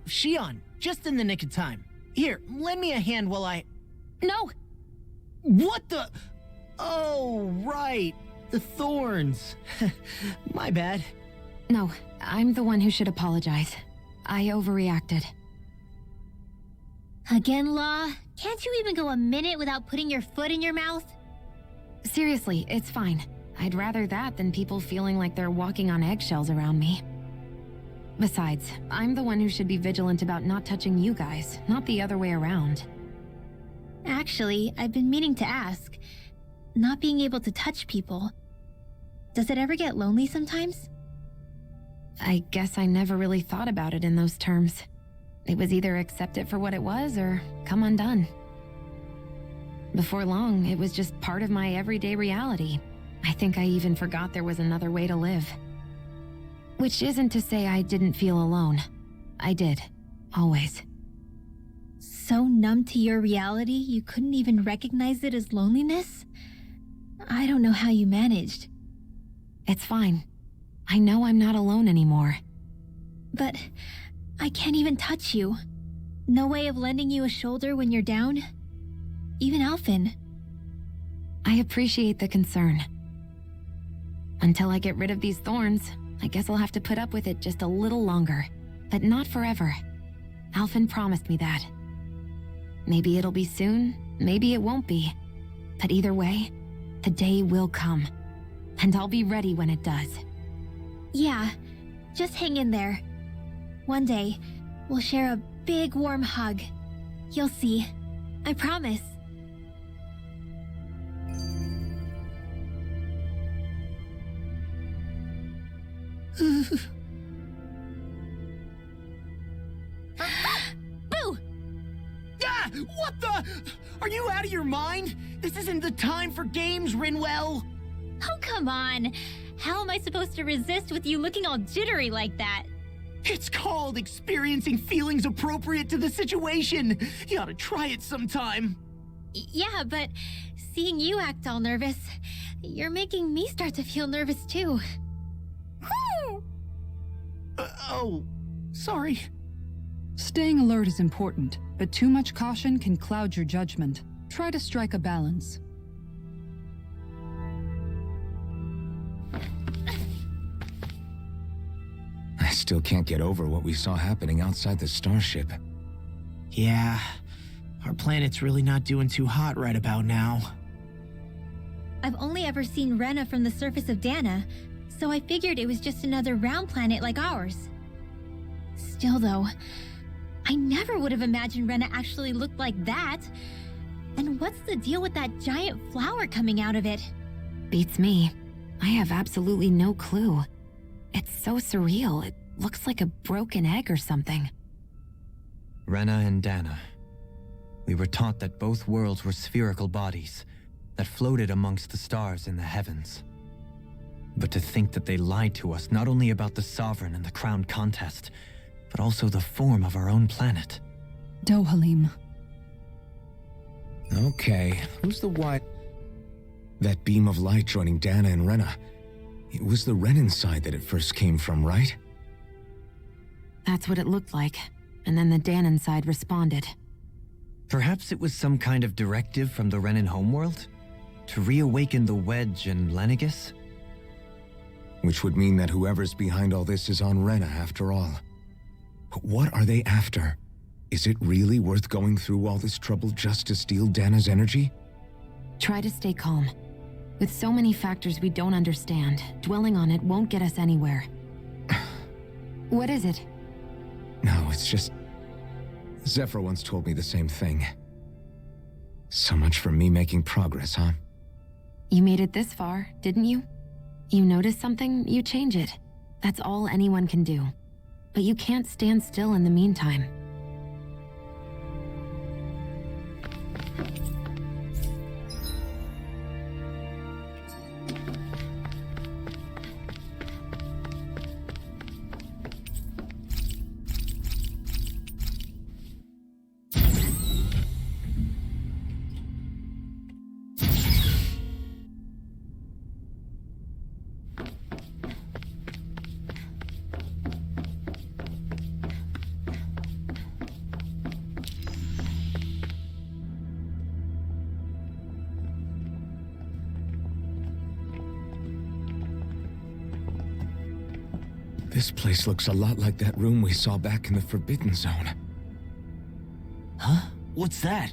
Shion, just in the nick of time. Here, lend me a hand while I... No! What the... Oh, right. The thorns. My bad. No, I'm the one who should apologize. I overreacted. Again, Law? Can't you even go a minute without putting your foot in your mouth? Seriously, it's fine. I'd rather that than people feeling like they're walking on eggshells around me. Besides, I'm the one who should be vigilant about not touching you guys, not the other way around. Actually, I've been meaning to ask. Not being able to touch people. Does it ever get lonely sometimes? I guess I never really thought about it in those terms. It was either accept it for what it was or come undone. Before long, it was just part of my everyday reality. I think I even forgot there was another way to live. Which isn't to say I didn't feel alone. I did. Always. So numb to your reality, you couldn't even recognize it as loneliness? I don't know how you managed. It's fine. I know I'm not alone anymore. But I can't even touch you. No way of lending you a shoulder when you're down? Even Alphen. I appreciate the concern. Until I get rid of these thorns, I guess I'll have to put up with it just a little longer. But not forever. Alphen promised me that. Maybe it'll be soon, maybe it won't be. But either way, the day will come. And I'll be ready when it does. Yeah, just hang in there. One day, we'll share a big warm hug. You'll see. I promise. Boo! Ah! What the... Are you out of your mind? This isn't the time for games, Rinwell. Oh, come on. How am I supposed to resist with you looking all jittery like that? It's called experiencing feelings appropriate to the situation. You ought to try it sometime. Yeah, but seeing you act all nervous, you're making me start to feel nervous too. Oh, sorry. Staying alert is important, but too much caution can cloud your judgment. Try to strike a balance. I still can't get over what we saw happening outside the starship. Yeah, our planet's really not doing too hot right about now. I've only ever seen Rena from the surface of Dana, so I figured it was just another round planet like ours. Still though, I never would have imagined Rena actually looked like that. And what's the deal with that giant flower coming out of it? Beats me. I have absolutely no clue. It's so surreal. It looks like a broken egg or something. Rena and Dana. We were taught that both worlds were spherical bodies that floated amongst the stars in the heavens. But to think that they lied to us not only about the Sovereign and the Crown contest, but also the form of our own planet. Dohalim. Okay, who's the white? That beam of light joining Dana and Rena. It was the Renan side that it first came from, right? That's what it looked like. And then the Danon side responded. Perhaps it was some kind of directive from the Renan homeworld? To reawaken the Wedge and Lenegis? Which would mean that whoever's behind all this is on Rena after all. But what are they after? Is it really worth going through all this trouble just to steal Dana's energy? Try to stay calm. With so many factors we don't understand, dwelling on it won't get us anywhere. What is it? No, it's just... Zephyr once told me the same thing. So much for me making progress, huh? You made it this far, didn't you? You notice something, you change it. That's all anyone can do. But you can't stand still in the meantime. This place looks a lot like that room we saw back in the Forbidden Zone. Huh? What's that?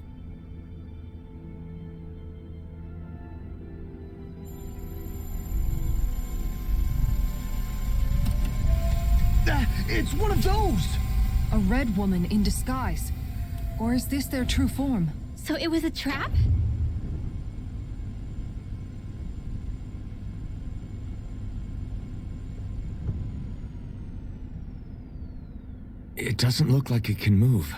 It's one of those! A red woman in disguise. Or is this their true form? So it was a trap? It doesn't look like it can move.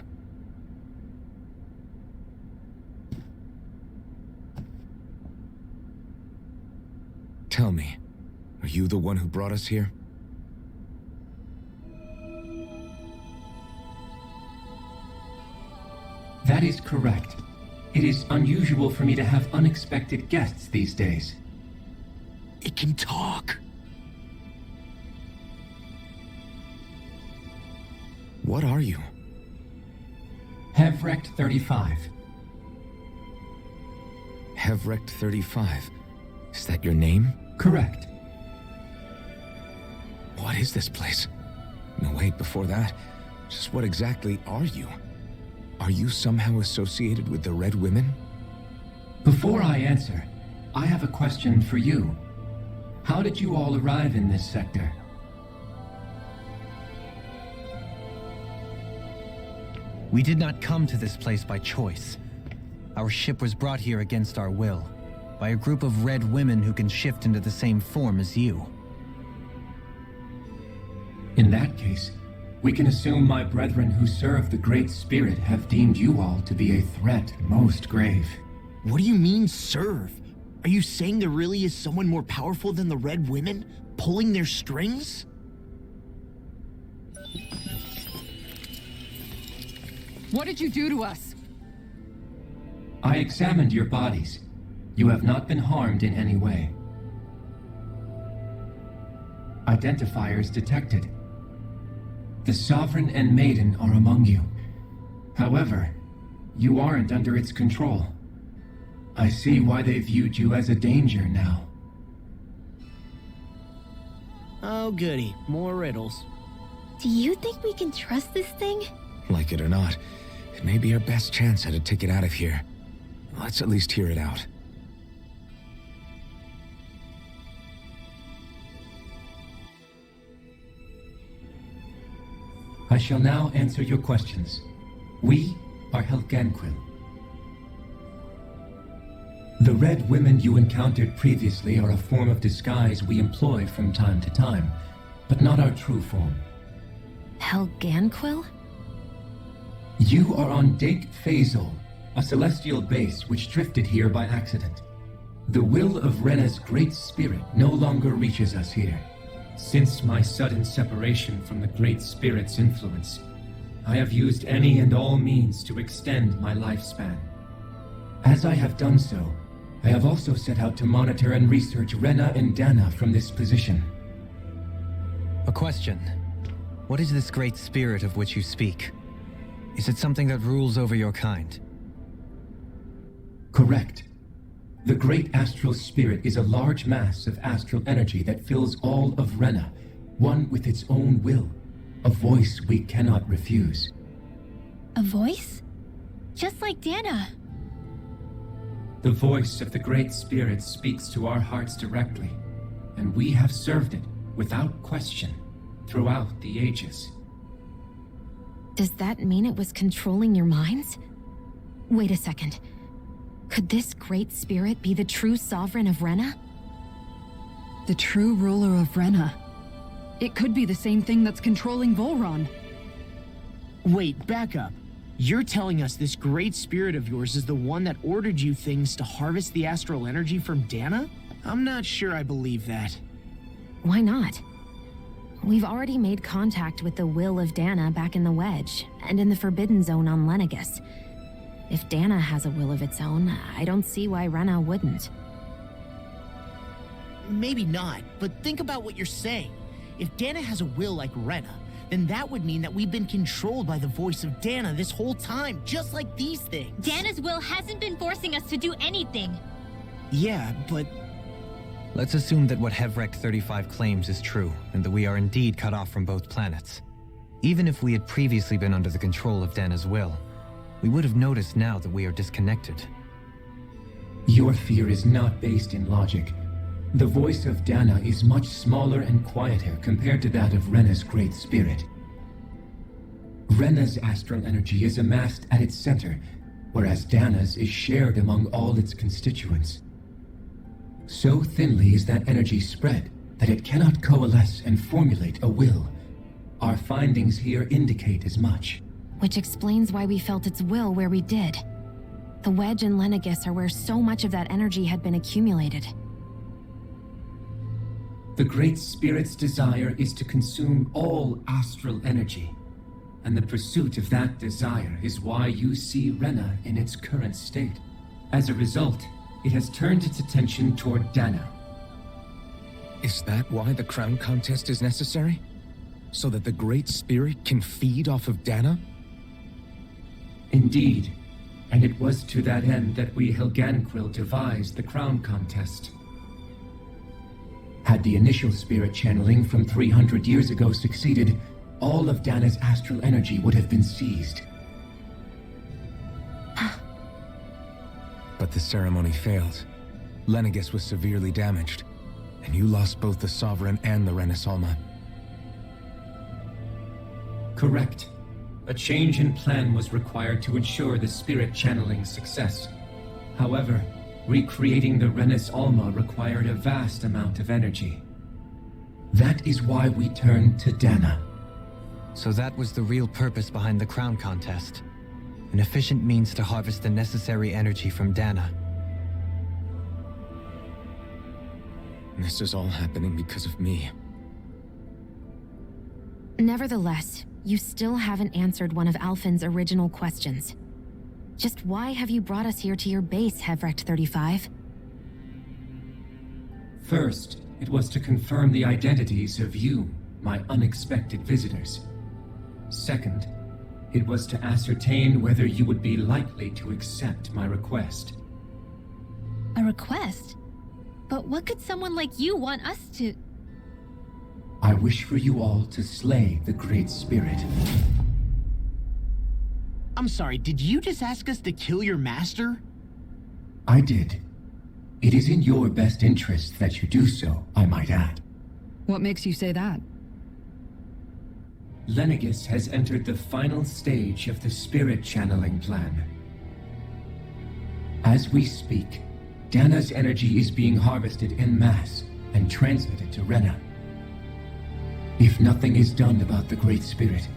Tell me, are you the one who brought us here? That is correct. It is unusual for me to have unexpected guests these days. It can talk. What are you? Hevrect 35. Hevrect 35. Is that your name? Correct. What is this place? No, wait, before that, just what exactly are you? Are you somehow associated with the Red Women? Before I answer, I have a question for you. How did you all arrive in this sector? We did not come to this place by choice. Our ship was brought here against our will, by a group of red women who can shift into the same form as you. In that case, we can assume my brethren who serve the Great Spirit have deemed you all to be a threat most grave. What do you mean, serve? Are you saying there really is someone more powerful than the Red Women, pulling their strings? What did you do to us? I examined your bodies. You have not been harmed in any way. Identifiers detected. The Sovereign and Maiden are among you. However, you aren't under its control. I see why they viewed you as a danger now. Oh, goody. More riddles. Do you think we can trust this thing? Like it or not, it may be our best chance at a ticket out of here. Let's at least hear it out. I shall now answer your questions. We are Helganquil. The Red Women you encountered previously are a form of disguise we employ from time to time, but not our true form. Helganquil? You are on Dake Phasol, a celestial base which drifted here by accident. The will of Rena's great spirit no longer reaches us here. Since my sudden separation from the Great Spirit's influence, I have used any and all means to extend my lifespan. As I have done so, I have also set out to monitor and research Rena and Dana from this position. A question. What is this great spirit of which you speak? Is it something that rules over your kind? Correct. The Great Astral Spirit is a large mass of astral energy that fills all of Rena, one with its own will, a voice we cannot refuse. A voice? Just like Dana. The voice of the Great Spirit speaks to our hearts directly, and we have served it without question throughout the ages. Does that mean it was controlling your minds? Wait a second. Could this great spirit be the true sovereign of Rena? The true ruler of Rena. It could be the same thing that's controlling Volron. Wait, back up. You're telling us this great spirit of yours is the one that ordered you things to harvest the astral energy from Dana? I'm not sure I believe that. Why not? We've already made contact with the will of Dana back in the Wedge, and in the Forbidden Zone on Lenegus. If Dana has a will of its own, I don't see why Rena wouldn't. Maybe not, but think about what you're saying. If Dana has a will like Rena, then that would mean that we've been controlled by the voice of Dana this whole time, just like these things. Dana's will hasn't been forcing us to do anything. Yeah, but Let's assume that what Hevrek 35 claims is true, and that we are indeed cut off from both planets. Even if we had previously been under the control of Dana's will, we would have noticed now that we are disconnected. Your fear is not based in logic. The voice of Dana is much smaller and quieter compared to that of Rena's Great Spirit. Rena's astral energy is amassed at its center, whereas Dana's is shared among all its constituents. So thinly is that energy spread that it cannot coalesce and formulate a will. Our findings here indicate as much. Which explains why we felt its will where we did. The Wedge and Lenegis are where so much of that energy had been accumulated. The Great Spirit's desire is to consume all astral energy, and the pursuit of that desire is why you see Rena in its current state. As a result, it has turned its attention toward Dana. Is that why the crown contest is necessary? So that the Great Spirit can feed off of Dana? Indeed, and it was to that end that we Helganquil devised the crown contest. Had the initial spirit channeling from 300 years ago succeeded, all of Dana's astral energy would have been seized. But the ceremony failed. Lenegis was severely damaged, and you lost both the Sovereign and the Renasalma. Correct. A change in plan was required to ensure the spirit channeling's success. However, recreating the Renis Alma required a vast amount of energy. That is why we turned to Dana. So that was the real purpose behind the crown contest. An efficient means to harvest the necessary energy from Dana. This is all happening because of me. Nevertheless, you still haven't answered one of Alphen's original questions. Just why have you brought us here to your base, Hevrek 35? First, it was to confirm the identities of you, my unexpected visitors. Second, it was to ascertain whether you would be likely to accept my request. A request? But what could someone like you want us to... I wish for you all to slay the Great Spirit. I'm sorry, did you just ask us to kill your master? I did. It is in your best interest that you do so, I might add. What makes you say that? Lenegis has entered the final stage of the spirit channeling plan. As we speak, Dana's energy is being harvested en masse and transmitted to Rena. If nothing is done about the Great Spirit,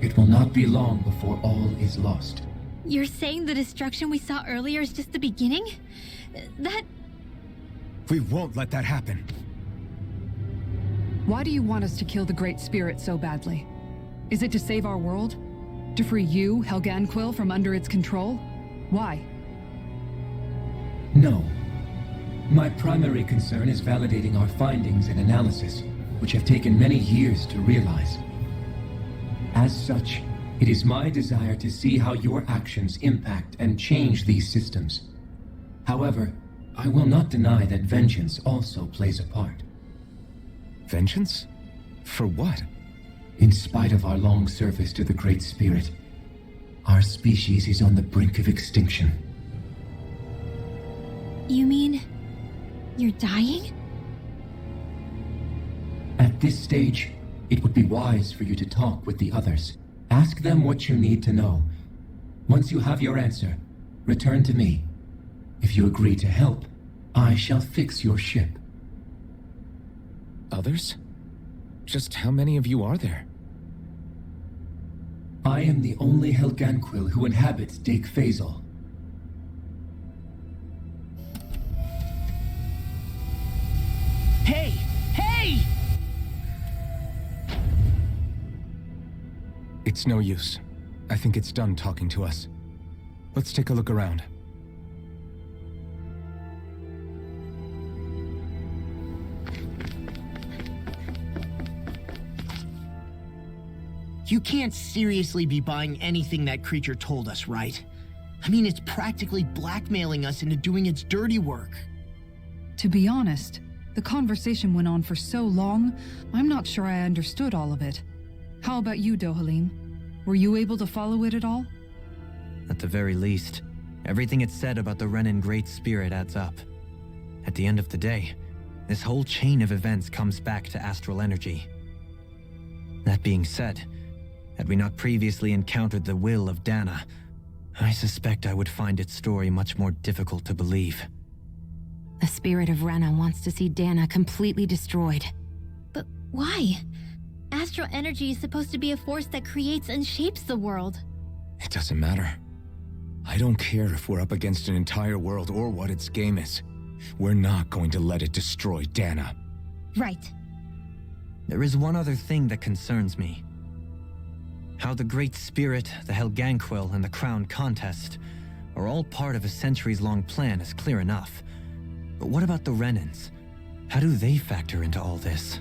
it will not be long before all is lost. You're saying the destruction we saw earlier is just the beginning? That... We won't let that happen. Why do you want us to kill the Great Spirit so badly? Is it to save our world? To free you, Helganquil, from under its control? Why? No. My primary concern is validating our findings and analysis, which have taken many years to realize. As such, it is my desire to see how your actions impact and change these systems. However, I will not deny that vengeance also plays a part. Vengeance? For what? In spite of our long service to the Great Spirit, our species is on the brink of extinction. You mean... you're dying? At this stage, it would be wise for you to talk with the others. Ask them what you need to know. Once you have your answer, return to me. If you agree to help, I shall fix your ship. Others? Just how many of you are there? I am the only Helganquil who inhabits Dake Faisal. Hey! Hey! It's no use. I think it's done talking to us. Let's take a look around. You can't seriously be buying anything that creature told us, right? I mean, it's practically blackmailing us into doing its dirty work. To be honest, The conversation went on for so long, I'm not sure I understood all of it. How about you, Dohalim? Were you able to follow it at all? At the very least, everything it said about the Renan Great Spirit adds up. At the end of the day, this whole chain of events comes back to astral energy. That being said, had we not previously encountered the will of Dana, I suspect I would find its story much more difficult to believe. The spirit of Rena wants to see Dana completely destroyed. But why? Astral energy is supposed to be a force that creates and shapes the world. It doesn't matter. I don't care if we're up against an entire world or what its game is. We're not going to let it destroy Dana. Right. There is one other thing that concerns me. How the Great Spirit, the Helganquil, and the Crown Contest are all part of a centuries-long plan is clear enough. But what about the Renans? How do they factor into all this?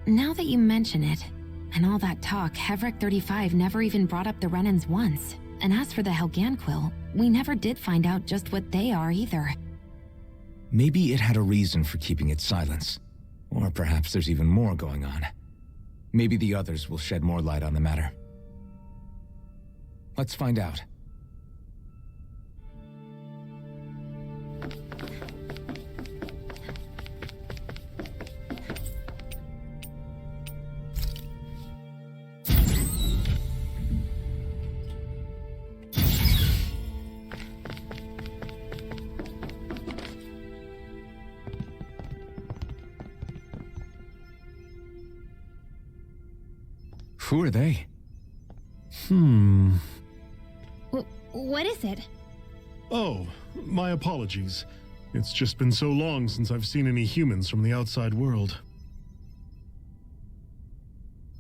Now that you mention it, and all that talk, Hevric 35 never even brought up the Renans once. And as for the Helganquil, we never did find out just what they are either. Maybe it had a reason for keeping its silence. Or perhaps there's even more going on. Maybe the others will shed more light on the matter. Let's find out. Who are they? What is it? Oh, my apologies. It's just been so long since I've seen any humans from the outside world.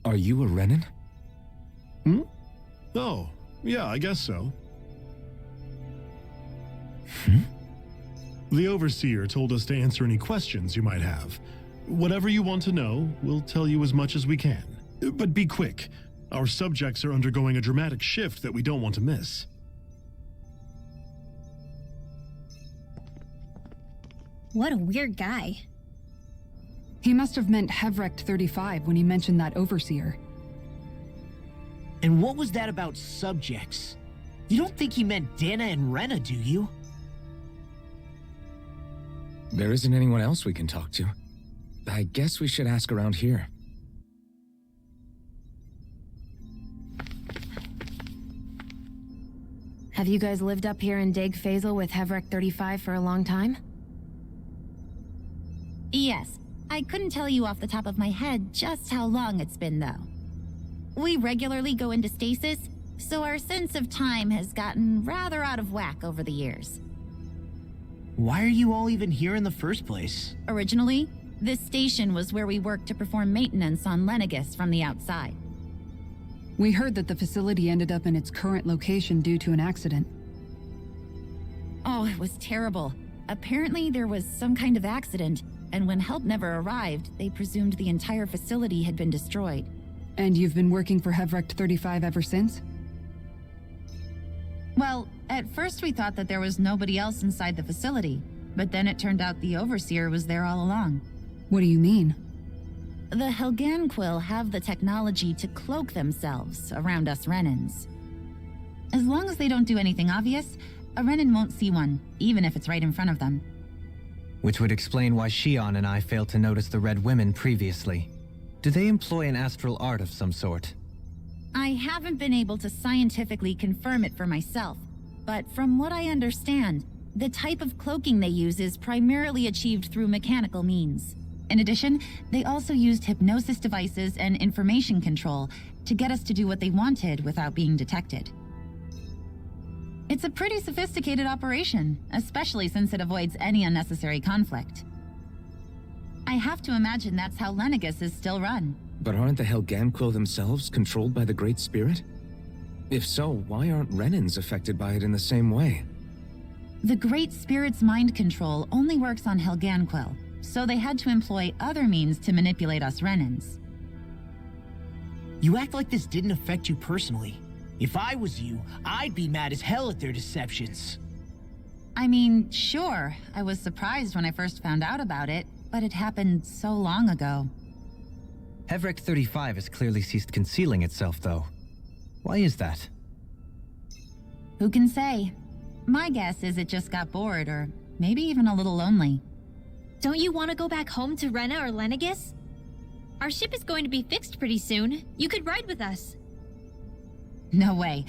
Are you a Renan? Oh, yeah, I guess so. The Overseer told us to answer any questions you might have. Whatever you want to know, we'll tell you as much as we can. But be quick. Our subjects are undergoing a dramatic shift that we don't want to miss. What a weird guy. He must have meant Hevric 35 when he mentioned that Overseer. And what was that about subjects? You don't think he meant Dana and Rena, do you? There isn't anyone else we can talk to. I guess we should ask around here. Have you guys lived up here in Deg Faisal with Hevric 35 for a long time? Yes. I couldn't tell you off the top of my head just how long it's been, though. We regularly go into stasis, so our sense of time has gotten rather out of whack over the years. Why are you all even here in the first place? Originally, this station was where we worked to perform maintenance on Lenegis from the outside. We heard that the facility ended up in its current location due to an accident. Oh, it was terrible. Apparently there was some kind of accident, and when help never arrived, they presumed the entire facility had been destroyed. And you've been working for Hevric 35 ever since? Well, at first we thought that there was nobody else inside the facility, but then it turned out the Overseer was there all along. What do you mean? The Helganquil have the technology to cloak themselves around us Renans. As long as they don't do anything obvious, a Renan won't see one, even if it's right in front of them. Which would explain why Shion and I failed to notice the Red Women previously. Do they employ an astral art of some sort? I haven't been able to scientifically confirm it for myself, but from what I understand, the type of cloaking they use is primarily achieved through mechanical means. In addition, they also used hypnosis devices and information control to get us to do what they wanted without being detected. It's a pretty sophisticated operation, especially since it avoids any unnecessary conflict. I have to imagine that's how Lenegis is still run. But aren't the Helganquil themselves controlled by the Great Spirit? If so, why aren't Renans affected by it in the same way? The Great Spirit's mind control only works on Helganquil, so they had to employ other means to manipulate us Renans. You act like this didn't affect you personally. If I was you, I'd be mad as hell at their deceptions. I mean, sure, I was surprised when I first found out about it, but it happened so long ago. Hevrik 35 has clearly ceased concealing itself, though. Why is that? Who can say? My guess is it just got bored, or maybe even a little lonely. Don't you want to go back home to Rena or Lenegis? Our ship is going to be fixed pretty soon. You could ride with us. No way.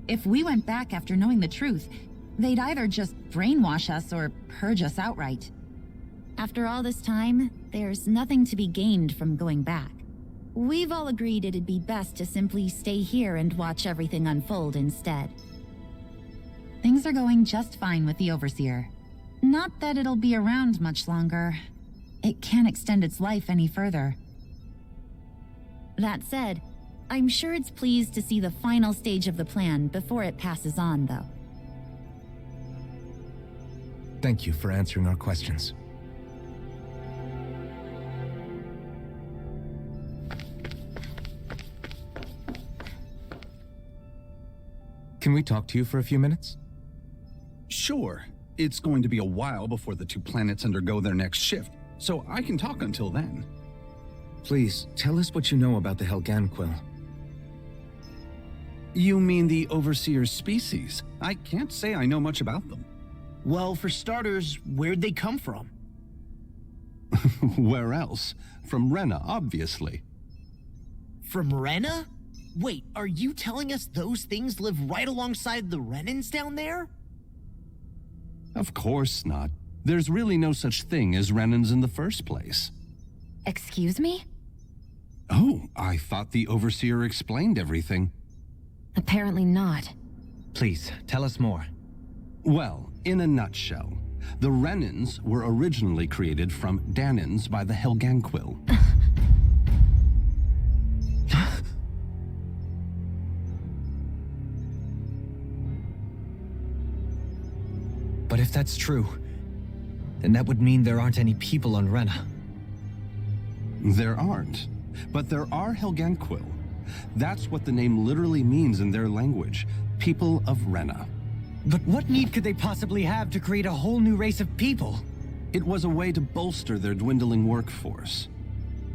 If we went back after knowing the truth, they'd either just brainwash us or purge us outright. After all this time, there's nothing to be gained from going back. We've all agreed it'd be best to simply stay here and watch everything unfold instead. Things are going just fine with the Overseer. Not that it'll be around much longer. It can't extend its life any further. That said, I'm sure it's pleased to see the final stage of the plan before it passes on, though. Thank you for answering our questions. Can we talk to you for a few minutes? Sure. It's going to be a while before the two planets undergo their next shift, so I can talk until then. Please, tell us what you know about the Helganquil. You mean the Overseer's species? I can't say I know much about them. Well, for starters, where'd they come from? Where else? From Rena, obviously. From Rena? Wait, are you telling us those things live right alongside the Renans down there? Of course not. There's really no such thing as Renans in the first place. Excuse me? Oh, I thought the Overseer explained everything. Apparently not. Please, tell us more. Well, in a nutshell, the Renans were originally created from Danans by the Helganquil. But if that's true, then that would mean there aren't any people on Rena. There aren't, but there are Helganquil. That's what the name literally means in their language, people of Rena. But what need could they possibly have to create a whole new race of people? It was a way to bolster their dwindling workforce.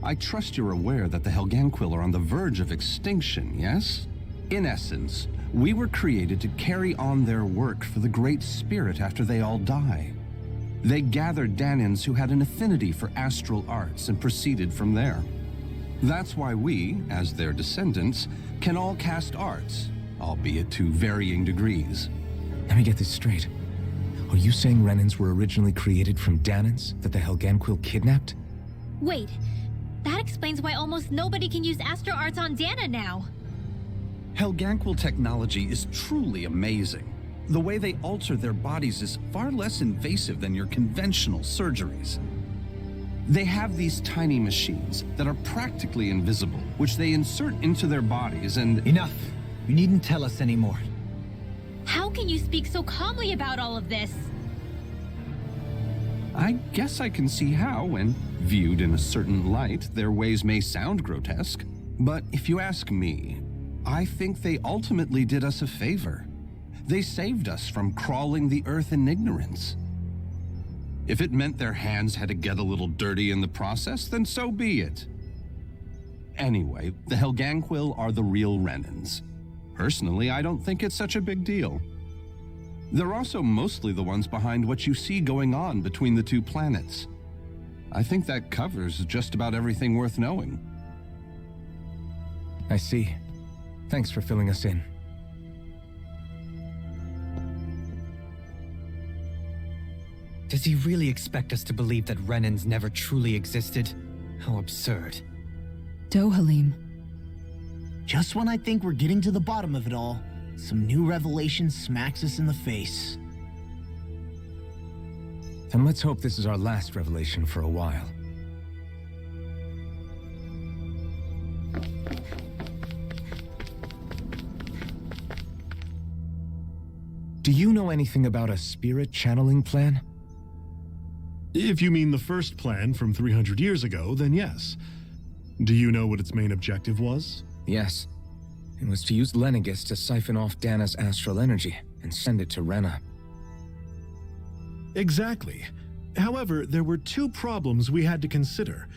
I trust you're aware that the Helganquil are on the verge of extinction, yes? In essence, we were created to carry on their work for the Great Spirit after they all die. They gathered Danans who had an affinity for astral arts and proceeded from there. That's why we, as their descendants, can all cast arts, albeit to varying degrees. Let me get this straight. Are you saying Renans were originally created from Danans that the Helganquil kidnapped? Wait, that explains why almost nobody can use astro arts on Dana now. Helganquil technology is truly amazing. The way they alter their bodies is far less invasive than your conventional surgeries. They have these tiny machines that are practically invisible, which they insert into their bodies and— Enough! You needn't tell us anymore. How can you speak so calmly about all of this? I guess I can see how, when viewed in a certain light, their ways may sound grotesque. But if you ask me, I think they ultimately did us a favor. They saved us from crawling the earth in ignorance. If it meant their hands had to get a little dirty in the process, then so be it. Anyway, the Helganquil are the real Renans. Personally, I don't think it's such a big deal. They're also mostly the ones behind what you see going on between the two planets. I think that covers just about everything worth knowing. I see. Thanks for filling us in. Does he really expect us to believe that Renans never truly existed? How absurd. Dohalim. Just when I think we're getting to the bottom of it all, some new revelation smacks us in the face. Then let's hope this is our last revelation for a while. Do you know anything about a spirit channeling plan? If you mean the first plan from 300 years ago, then yes. Do you know what its main objective was? Yes. It was to use Lenegis to siphon off Dana's astral energy and send it to Rena. Exactly. However, there were two problems we had to consider.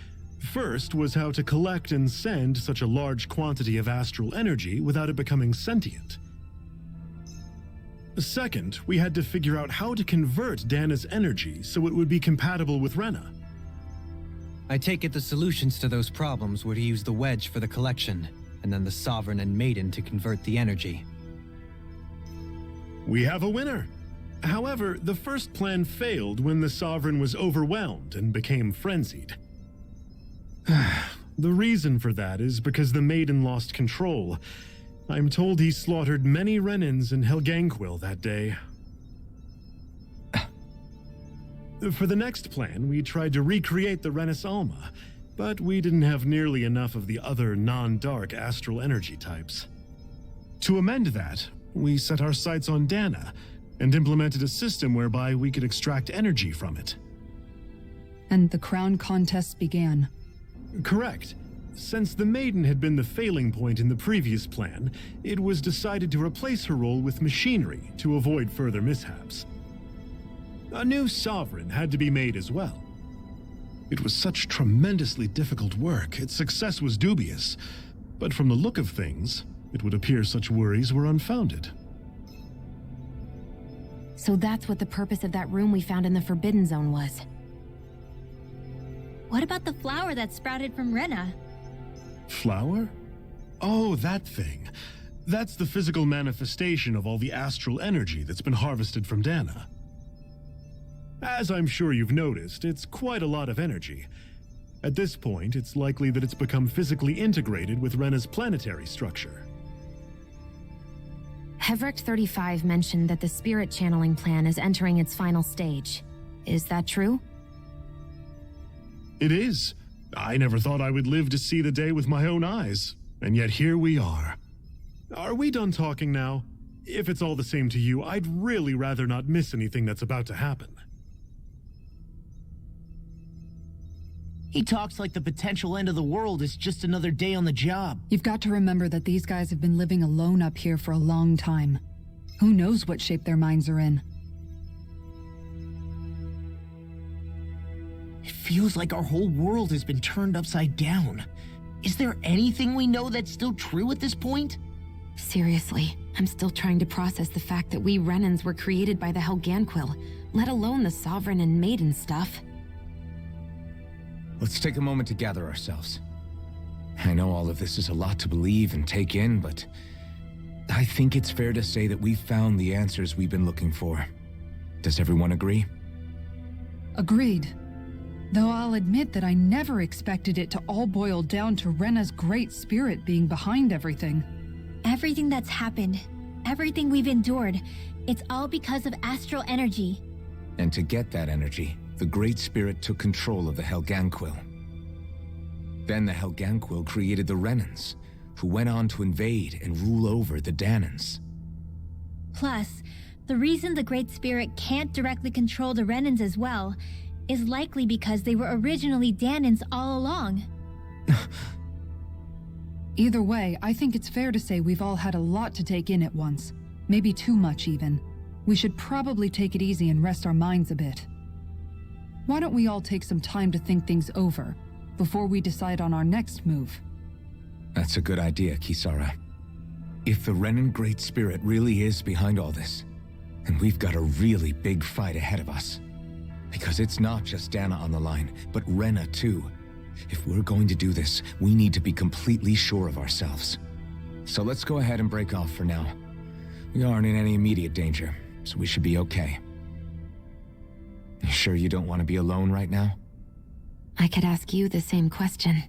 First was how to collect and send such a large quantity of astral energy without it becoming sentient. Second, we had to figure out how to convert Dana's energy so it would be compatible with Rena. I take it the solutions to those problems were to use the wedge for the collection, and then the Sovereign and Maiden to convert the energy. We have a winner. However, the first plan failed when the Sovereign was overwhelmed and became frenzied. The reason for that is because the Maiden lost control. I'm told he slaughtered many Renans in Helganquil that day. For the next plan, we tried to recreate the Renis Alma, but we didn't have nearly enough of the other non-dark astral energy types. To amend that, we set our sights on Dana and implemented a system whereby we could extract energy from it. And the crown contests began. Correct. Since the Maiden had been the failing point in the previous plan, it was decided to replace her role with machinery to avoid further mishaps. A new Sovereign had to be made as well. It was such tremendously difficult work, its success was dubious, but from the look of things, it would appear such worries were unfounded. So that's what the purpose of that room we found in the Forbidden Zone was. What about the flower that sprouted from Rena? Flower? Oh, that thing. That's the physical manifestation of all the astral energy that's been harvested from Dana. As I'm sure you've noticed, it's quite a lot of energy. At this point, it's likely that it's become physically integrated with Rena's planetary structure. Hevrecht 35 mentioned that the spirit channeling plan is entering its final stage. Is that true? It is. I never thought I would live to see the day with my own eyes, and yet here we are. Are we done talking now? If it's all the same to you, I'd really rather not miss anything that's about to happen. He talks like the potential end of the world is just another day on the job. You've got to remember that these guys have been living alone up here for a long time. Who knows what shape their minds are in? It feels like our whole world has been turned upside down. Is there anything we know that's still true at this point? Seriously, I'm still trying to process the fact that we Renans were created by the Helganquil, let alone the Sovereign and Maiden stuff. Let's take a moment to gather ourselves. I know all of this is a lot to believe and take in, but I think it's fair to say that we've found the answers we've been looking for. Does everyone agree? Agreed. Though I'll admit that I never expected it to all boil down to Rena's great spirit being behind everything. Everything that's happened, everything we've endured, it's all because of astral energy. And to get that energy, the Great Spirit took control of the Helganquil. Then the Helganquil created the Renans, who went on to invade and rule over the Danans. Plus, the reason the Great Spirit can't directly control the Renans as well is likely because they were originally Danans all along. Either way, I think it's fair to say we've all had a lot to take in at once. Maybe too much, even. We should probably take it easy and rest our minds a bit. Why don't we all take some time to think things over before we decide on our next move? That's a good idea, Kisara. If the Renan Great Spirit really is behind all this, then we've got a really big fight ahead of us. Because it's not just Dana on the line, but Rena too. If we're going to do this, we need to be completely sure of ourselves. So let's go ahead and break off for now. We aren't in any immediate danger, so we should be okay. You sure you don't want to be alone right now? I could ask you the same question.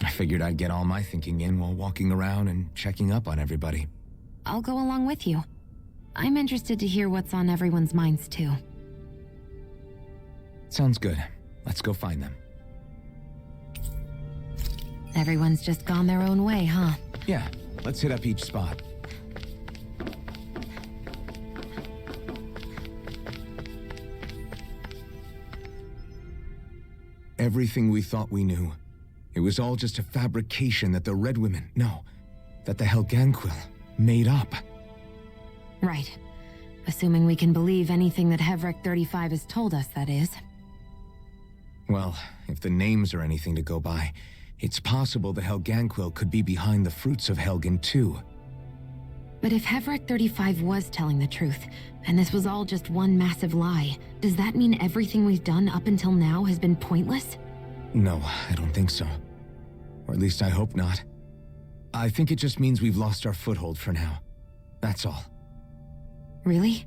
I figured I'd get all my thinking in while walking around and checking up on everybody. I'll go along with you. I'm interested to hear what's on everyone's minds too. Sounds good. Let's go find them. Everyone's just gone their own way, huh? Yeah, let's hit up each spot. Everything we thought we knew, it was all just a fabrication that the Red Women, no, that the Helganquil made up. Right. Assuming we can believe anything that Hevrek 35 has told us, that is. Well, if the names are anything to go by, it's possible the Helganquil could be behind the fruits of Helgen too. But if Hevrek 35 was telling the truth, and this was all just one massive lie, does that mean everything we've done up until now has been pointless? No, I don't think so. Or at least I hope not. I think it just means we've lost our foothold for now. That's all. Really?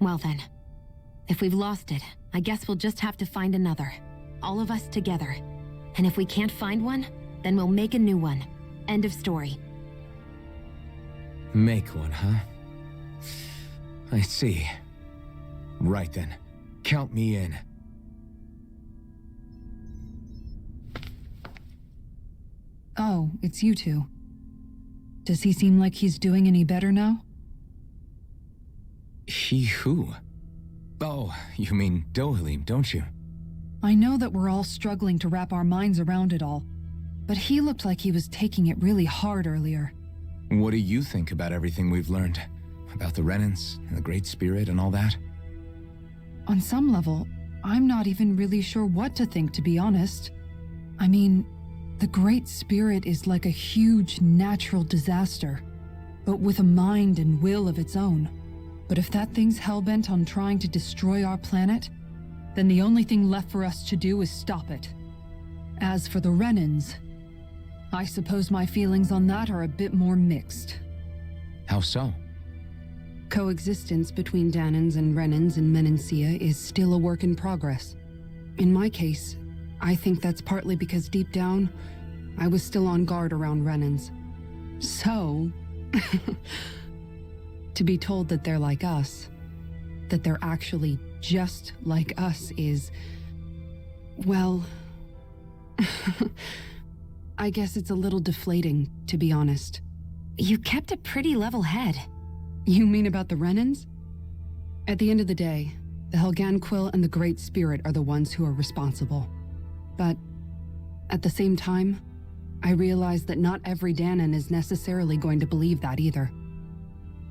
Well then, if we've lost it, I guess we'll just have to find another. All of us together. And if we can't find one, then we'll make a new one. End of story. Make one, huh? I see. Right then. Count me in. Oh, it's you two. Does he seem like he's doing any better now? He who? Oh, you mean Dohalim, don't you? I know that we're all struggling to wrap our minds around it all, but he looked like he was taking it really hard earlier. What do you think about everything we've learned? About the Renans, and the Great Spirit, and all that? On some level, I'm not even really sure what to think, to be honest. I mean, the Great Spirit is like a huge natural disaster, but with a mind and will of its own. But if that thing's hellbent on trying to destroy our planet, then the only thing left for us to do is stop it. As for the Renans, I suppose my feelings on that are a bit more mixed. How so? Coexistence between Danans and Renans in Menancia is still a work in progress. In my case, I think that's partly because deep down, I was still on guard around Renans. So, to be told that they're like us, that they're actually just like us is, well, I guess it's a little deflating, to be honest. You kept a pretty level head. You mean about the Renans? At the end of the day, the Helganquil and the Great Spirit are the ones who are responsible. But at the same time, I realize that not every Danan is necessarily going to believe that either.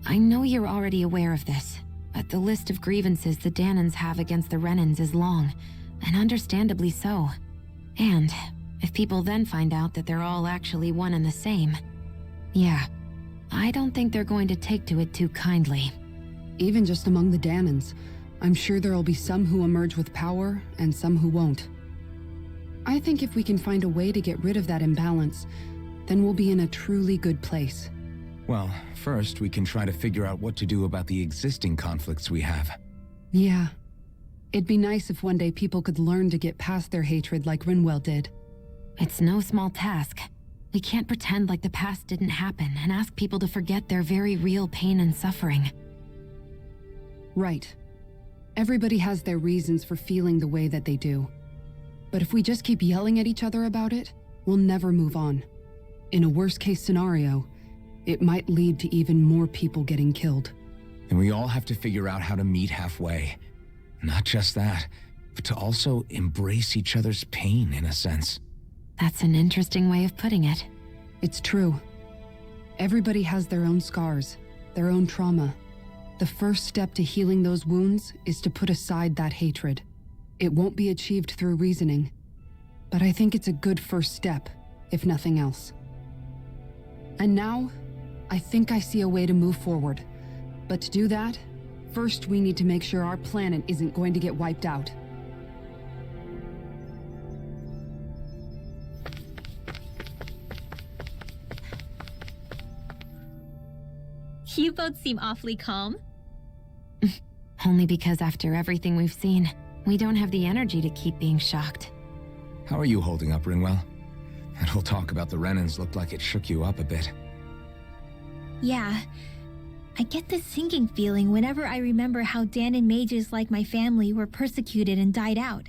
I know you're already aware of this, but the list of grievances the Danans have against the Renans is long, and understandably so. And if people then find out that they're all actually one and the same, yeah, I don't think they're going to take to it too kindly. Even just among the Danans, I'm sure there'll be some who emerge with power and some who won't. I think if we can find a way to get rid of that imbalance, then we'll be in a truly good place. Well, first we can try to figure out what to do about the existing conflicts we have. Yeah. It'd be nice if one day people could learn to get past their hatred like Rinwell did. It's no small task. We can't pretend like the past didn't happen and ask people to forget their very real pain and suffering. Right. Everybody has their reasons for feeling the way that they do. But if we just keep yelling at each other about it, we'll never move on. In a worst-case scenario, it might lead to even more people getting killed. And we all have to figure out how to meet halfway. Not just that, but to also embrace each other's pain, in a sense. That's an interesting way of putting it. It's true. Everybody has their own scars, their own trauma. The first step to healing those wounds is to put aside that hatred. It won't be achieved through reasoning, but I think it's a good first step, if nothing else. And now, I think I see a way to move forward. But to do that, first we need to make sure our planet isn't going to get wiped out. You both seem awfully calm. Only because after everything we've seen, we don't have the energy to keep being shocked. How are you holding up, Rinwell? That whole talk about the Renans looked like it shook you up a bit. Yeah. I get this sinking feeling whenever I remember how Danan mages like my family were persecuted and died out.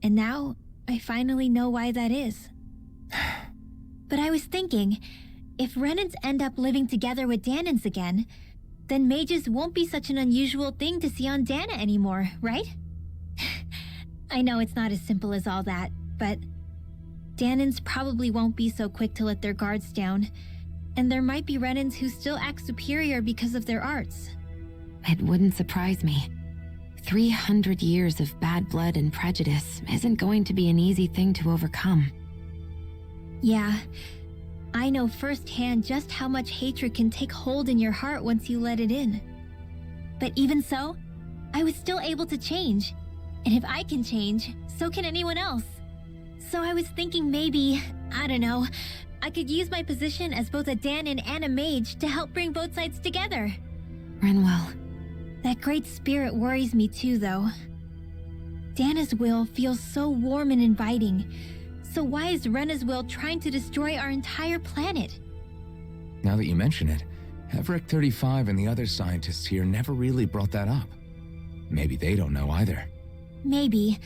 And now, I finally know why that is. But I was thinking, if Renans end up living together with Danans again, then mages won't be such an unusual thing to see on Dana anymore, right? I know it's not as simple as all that, but Danans probably won't be so quick to let their guards down, and there might be Renans who still act superior because of their arts. It wouldn't surprise me. 300 years of bad blood and prejudice isn't going to be an easy thing to overcome. Yeah, I know firsthand just how much hatred can take hold in your heart once you let it in. But even so, I was still able to change. And if I can change, so can anyone else. So I was thinking maybe, I don't know, I could use my position as both a Danan and a mage to help bring both sides together. Rinwell. That great spirit worries me too, though. Dana's will feels so warm and inviting. So why is Rena's will trying to destroy our entire planet? Now that you mention it, Everett 35 and the other scientists here never really brought that up. Maybe they don't know either. Maybe.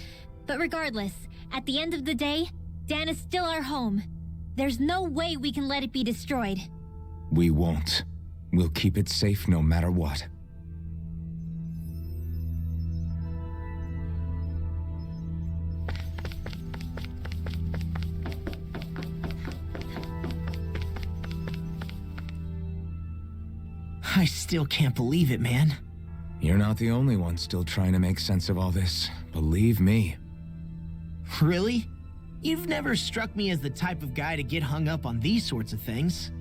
But regardless, at the end of the day, Dana's still our home. There's no way we can let it be destroyed. We won't. We'll keep it safe no matter what. I still can't believe it, man. You're not the only one still trying to make sense of all this. Believe me. Really? You've never struck me as the type of guy to get hung up on these sorts of things.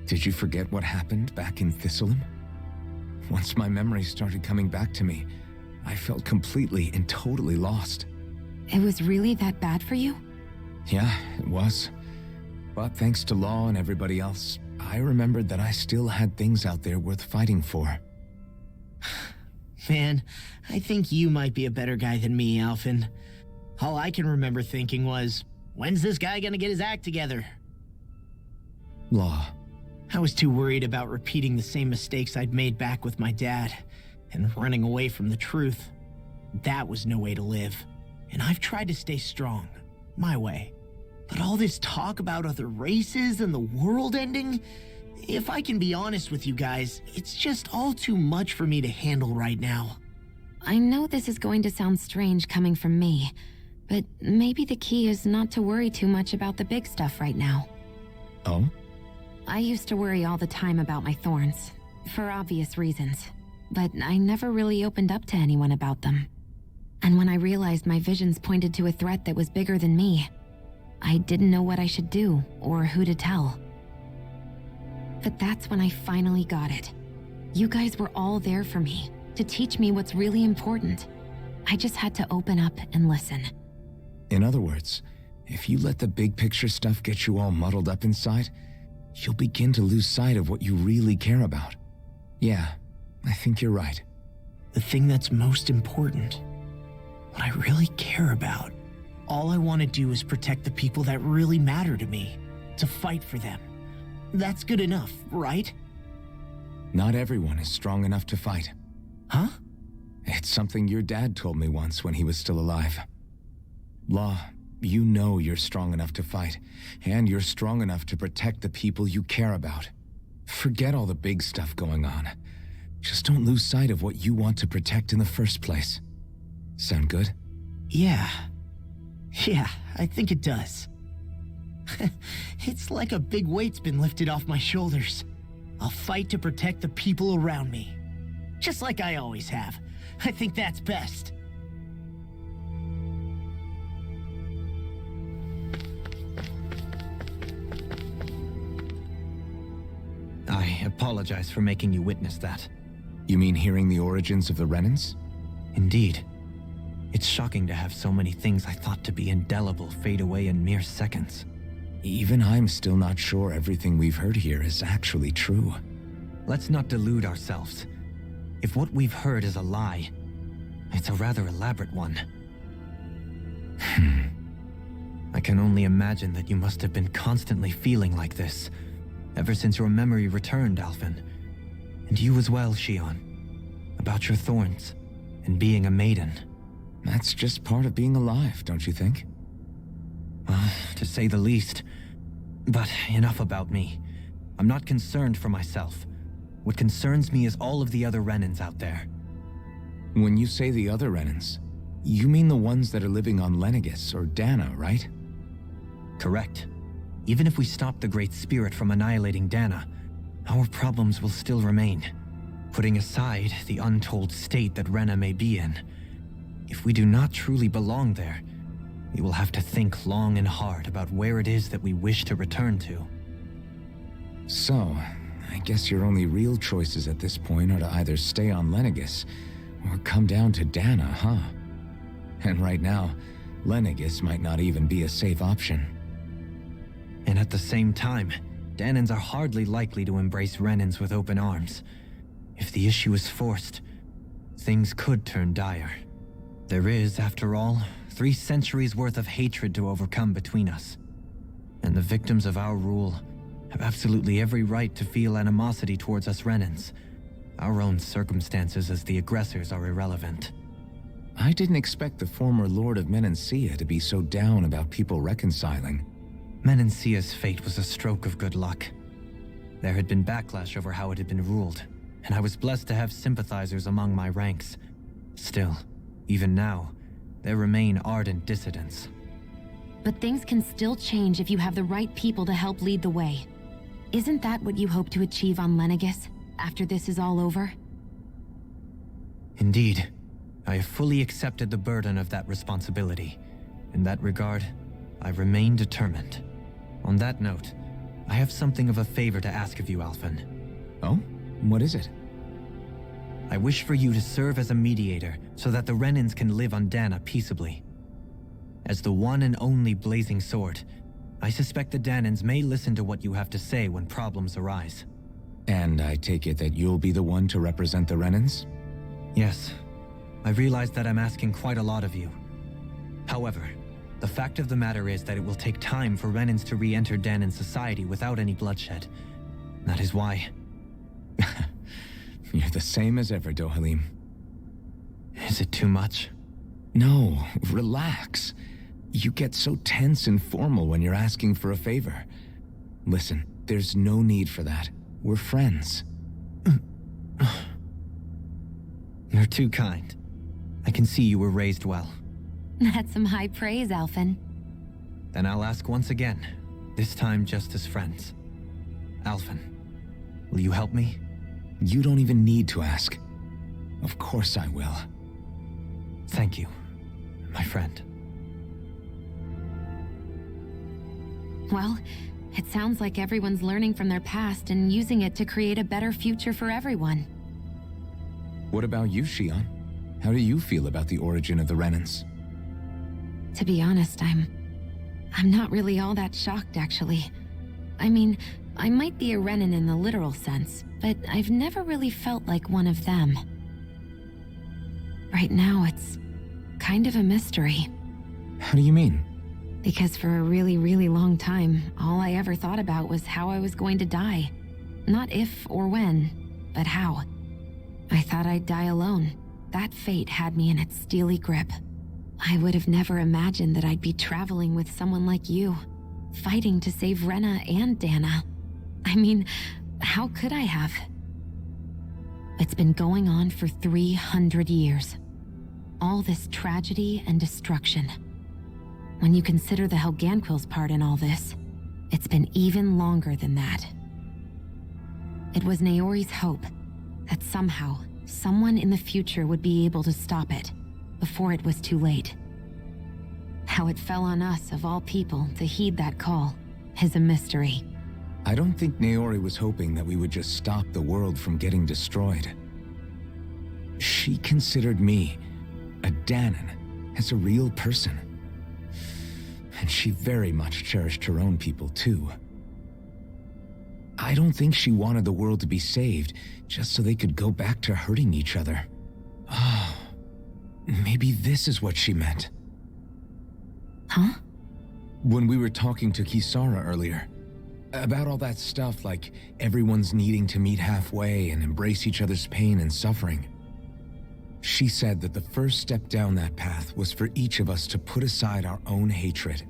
Did you forget what happened back in Thistleum? Once my memories started coming back to me, I felt completely and totally lost. It was really that bad for you? Yeah, it was. But thanks to Law and everybody else, I remembered that I still had things out there worth fighting for. Man, I think you might be a better guy than me, Alphen. All I can remember thinking was, when's this guy gonna get his act together? Law. I was too worried about repeating the same mistakes I'd made back with my dad, and running away from the truth. That was no way to live, and I've tried to stay strong, my way. But all this talk about other races and the world ending, if I can be honest with you guys, it's just all too much for me to handle right now. I know this is going to sound strange coming from me, but maybe the key is not to worry too much about the big stuff right now. Oh? I used to worry all the time about my thorns, for obvious reasons, but I never really opened up to anyone about them. And when I realized my visions pointed to a threat that was bigger than me, I didn't know what I should do or who to tell. But that's when I finally got it. You guys were all there for me, to teach me what's really important. I just had to open up and listen. In other words, if you let the big picture stuff get you all muddled up inside, you'll begin to lose sight of what you really care about. Yeah, I think you're right. The thing that's most important, what I really care about, all I want to do is protect the people that really matter to me, to fight for them. That's good enough, right? Not everyone is strong enough to fight. Huh? It's something your dad told me once when he was still alive. Law, you know you're strong enough to fight, and you're strong enough to protect the people you care about. Forget all the big stuff going on. Just don't lose sight of what you want to protect in the first place. Sound good? Yeah, I think it does. It's like a big weight's been lifted off my shoulders. I'll fight to protect the people around me. Just like I always have. I think that's best. I apologize for making you witness that. You mean hearing the origins of the Renans? Indeed. It's shocking to have so many things I thought to be indelible fade away in mere seconds. Even I'm still not sure everything we've heard here is actually true. Let's not delude ourselves. If what we've heard is a lie, it's a rather elaborate one. I can only imagine that you must have been constantly feeling like this, ever since your memory returned, Alphen. And you as well, Shion. About your thorns, and being a maiden. That's just part of being alive, don't you think? Well, to say the least. But enough about me. I'm not concerned for myself. What concerns me is all of the other Renans out there. When you say the other Renans, you mean the ones that are living on Lenegis or Dana, right? Correct. Even if we stop the Great Spirit from annihilating Dana, our problems will still remain. Putting aside the untold state that Rena may be in, if we do not truly belong there, we will have to think long and hard about where it is that we wish to return to. So, I guess your only real choices at this point are to either stay on Lenegis or come down to Dana, huh? And right now, Lenegis might not even be a safe option. And at the same time, Danans are hardly likely to embrace Renans with open arms. If the issue is forced, things could turn dire. There is, after all, 3 centuries worth of hatred to overcome between us. And the victims of our rule have absolutely every right to feel animosity towards us Renans. Our own circumstances as the aggressors are irrelevant. I didn't expect the former Lord of Menancia to be so down about people reconciling. Menancia's fate was a stroke of good luck. There had been backlash over how it had been ruled, and I was blessed to have sympathizers among my ranks. Still, even now, there remain ardent dissidents. But things can still change if you have the right people to help lead the way. Isn't that what you hope to achieve on Lenegis, after this is all over? Indeed. I have fully accepted the burden of that responsibility. In that regard, I remain determined. On that note, I have something of a favor to ask of you, Alphen. Oh? What is it? I wish for you to serve as a mediator so that the Renans can live on Dana peaceably. As the one and only Blazing Sword, I suspect the Danans may listen to what you have to say when problems arise. And I take it that you'll be the one to represent the Renans? Yes. I realize that I'm asking quite a lot of you. However, the fact of the matter is that it will take time for Renans to re-enter Danan society without any bloodshed. That is why... You're the same as ever, Dohalim. Is it too much? No, relax. You get so tense and formal when you're asking for a favor. Listen, there's no need for that. We're friends. You're too kind. I can see you were raised well. That's some high praise, Alphen. Then I'll ask once again, this time just as friends. Alphen, will you help me? You don't even need to ask. Of course I will. Thank you, my friend. Well, it sounds like everyone's learning from their past and using it to create a better future for everyone. What about you, Shion? How do you feel about the origin of the Renans? To be honest, I'm not really all that shocked, actually. I mean, I might be a Renan in the literal sense, but I've never really felt like one of them. Right now, it's kind of a mystery. How do you mean? Because for a really, really long time, all I ever thought about was how I was going to die. Not if or when, but how. I thought I'd die alone. That fate had me in its steely grip. I would have never imagined that I'd be traveling with someone like you, fighting to save Rena and Dana. I mean, how could I have? It's been going on for 300 years. All this tragedy and destruction. When you consider the Helganquil's part in all this, it's been even longer than that. It was Naori's hope that somehow, someone in the future would be able to stop it before it was too late. How it fell on us, of all people, to heed that call is a mystery. I don't think Naori was hoping that we would just stop the world from getting destroyed. She considered me, a Danan, as a real person. And she very much cherished her own people, too. I don't think she wanted the world to be saved just so they could go back to hurting each other. Oh, maybe this is what she meant. Huh? When we were talking to Kisara earlier, about all that stuff like everyone's needing to meet halfway and embrace each other's pain and suffering. She said that the first step down that path was for each of us to put aside our own hatred.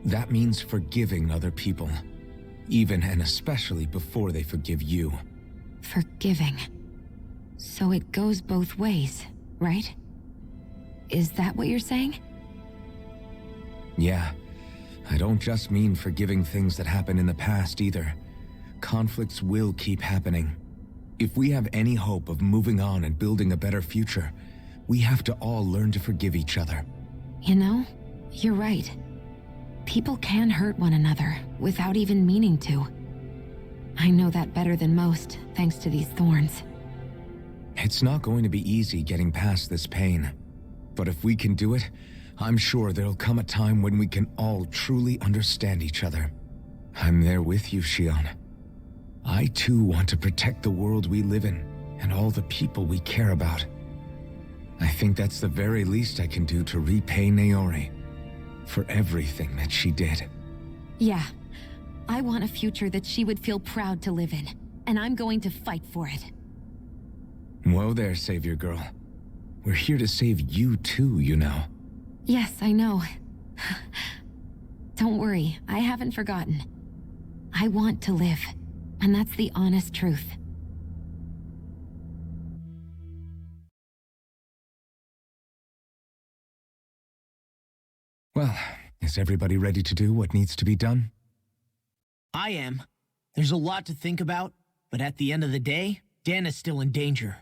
That means forgiving other people, even and especially before they forgive you. Forgiving. So it goes both ways, right? Is that what you're saying? Yeah. I don't just mean forgiving things that happened in the past either. Conflicts will keep happening. If we have any hope of moving on and building a better future, we have to all learn to forgive each other. You know, you're right. People can hurt one another without even meaning to. I know that better than most, thanks to these thorns. It's not going to be easy getting past this pain. But if we can do it, I'm sure there'll come a time when we can all truly understand each other. I'm there with you, Shion. I too want to protect the world we live in, and all the people we care about. I think that's the very least I can do to repay Naori for everything that she did. Yeah. I want a future that she would feel proud to live in, and I'm going to fight for it. Whoa there, Savior Girl. We're here to save you too, you know. Yes, I know. Don't worry, I haven't forgotten. I want to live, and that's the honest truth. Well, is everybody ready to do what needs to be done? I am. There's a lot to think about, but at the end of the day, Dana's still in danger.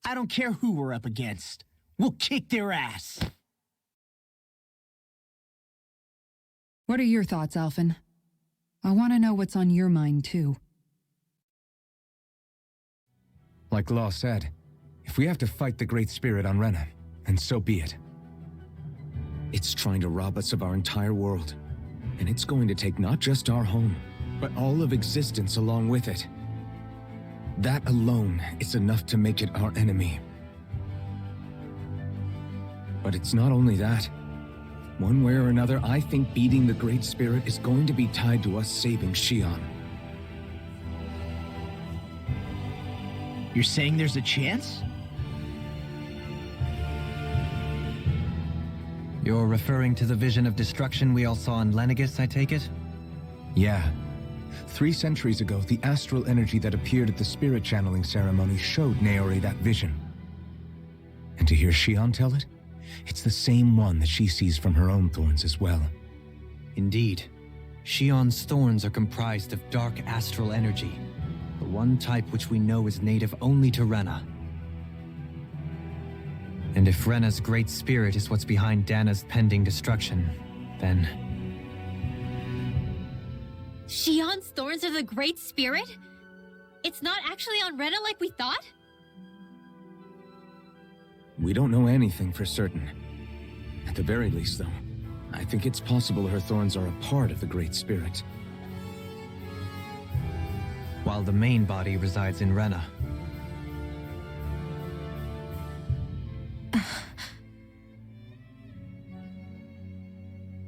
I don't care who we're up against. We'll kick their ass. What are your thoughts, Alphen? I want to know what's on your mind, too. Like Law said, if we have to fight the Great Spirit on Rena, then so be it. It's trying to rob us of our entire world, and it's going to take not just our home, but all of existence along with it. That alone is enough to make it our enemy. But it's not only that. One way or another, I think beating the Great Spirit is going to be tied to us saving Shion. You're saying there's a chance? You're referring to the vision of destruction we all saw in Lenegis, I take it? Yeah. 3 centuries ago, the astral energy that appeared at the spirit channeling ceremony showed Naori that vision. And to hear Shion tell it, it's the same one that she sees from her own thorns as well. Indeed. Shion's thorns are comprised of dark astral energy, the one type which we know is native only to Rena. And if Rena's great spirit is what's behind Dana's pending destruction, then... Shion's thorns are the Great Spirit? It's not actually on Rena like we thought? We don't know anything for certain. At the very least, though, I think it's possible her thorns are a part of the Great Spirit. While the main body resides in Rena.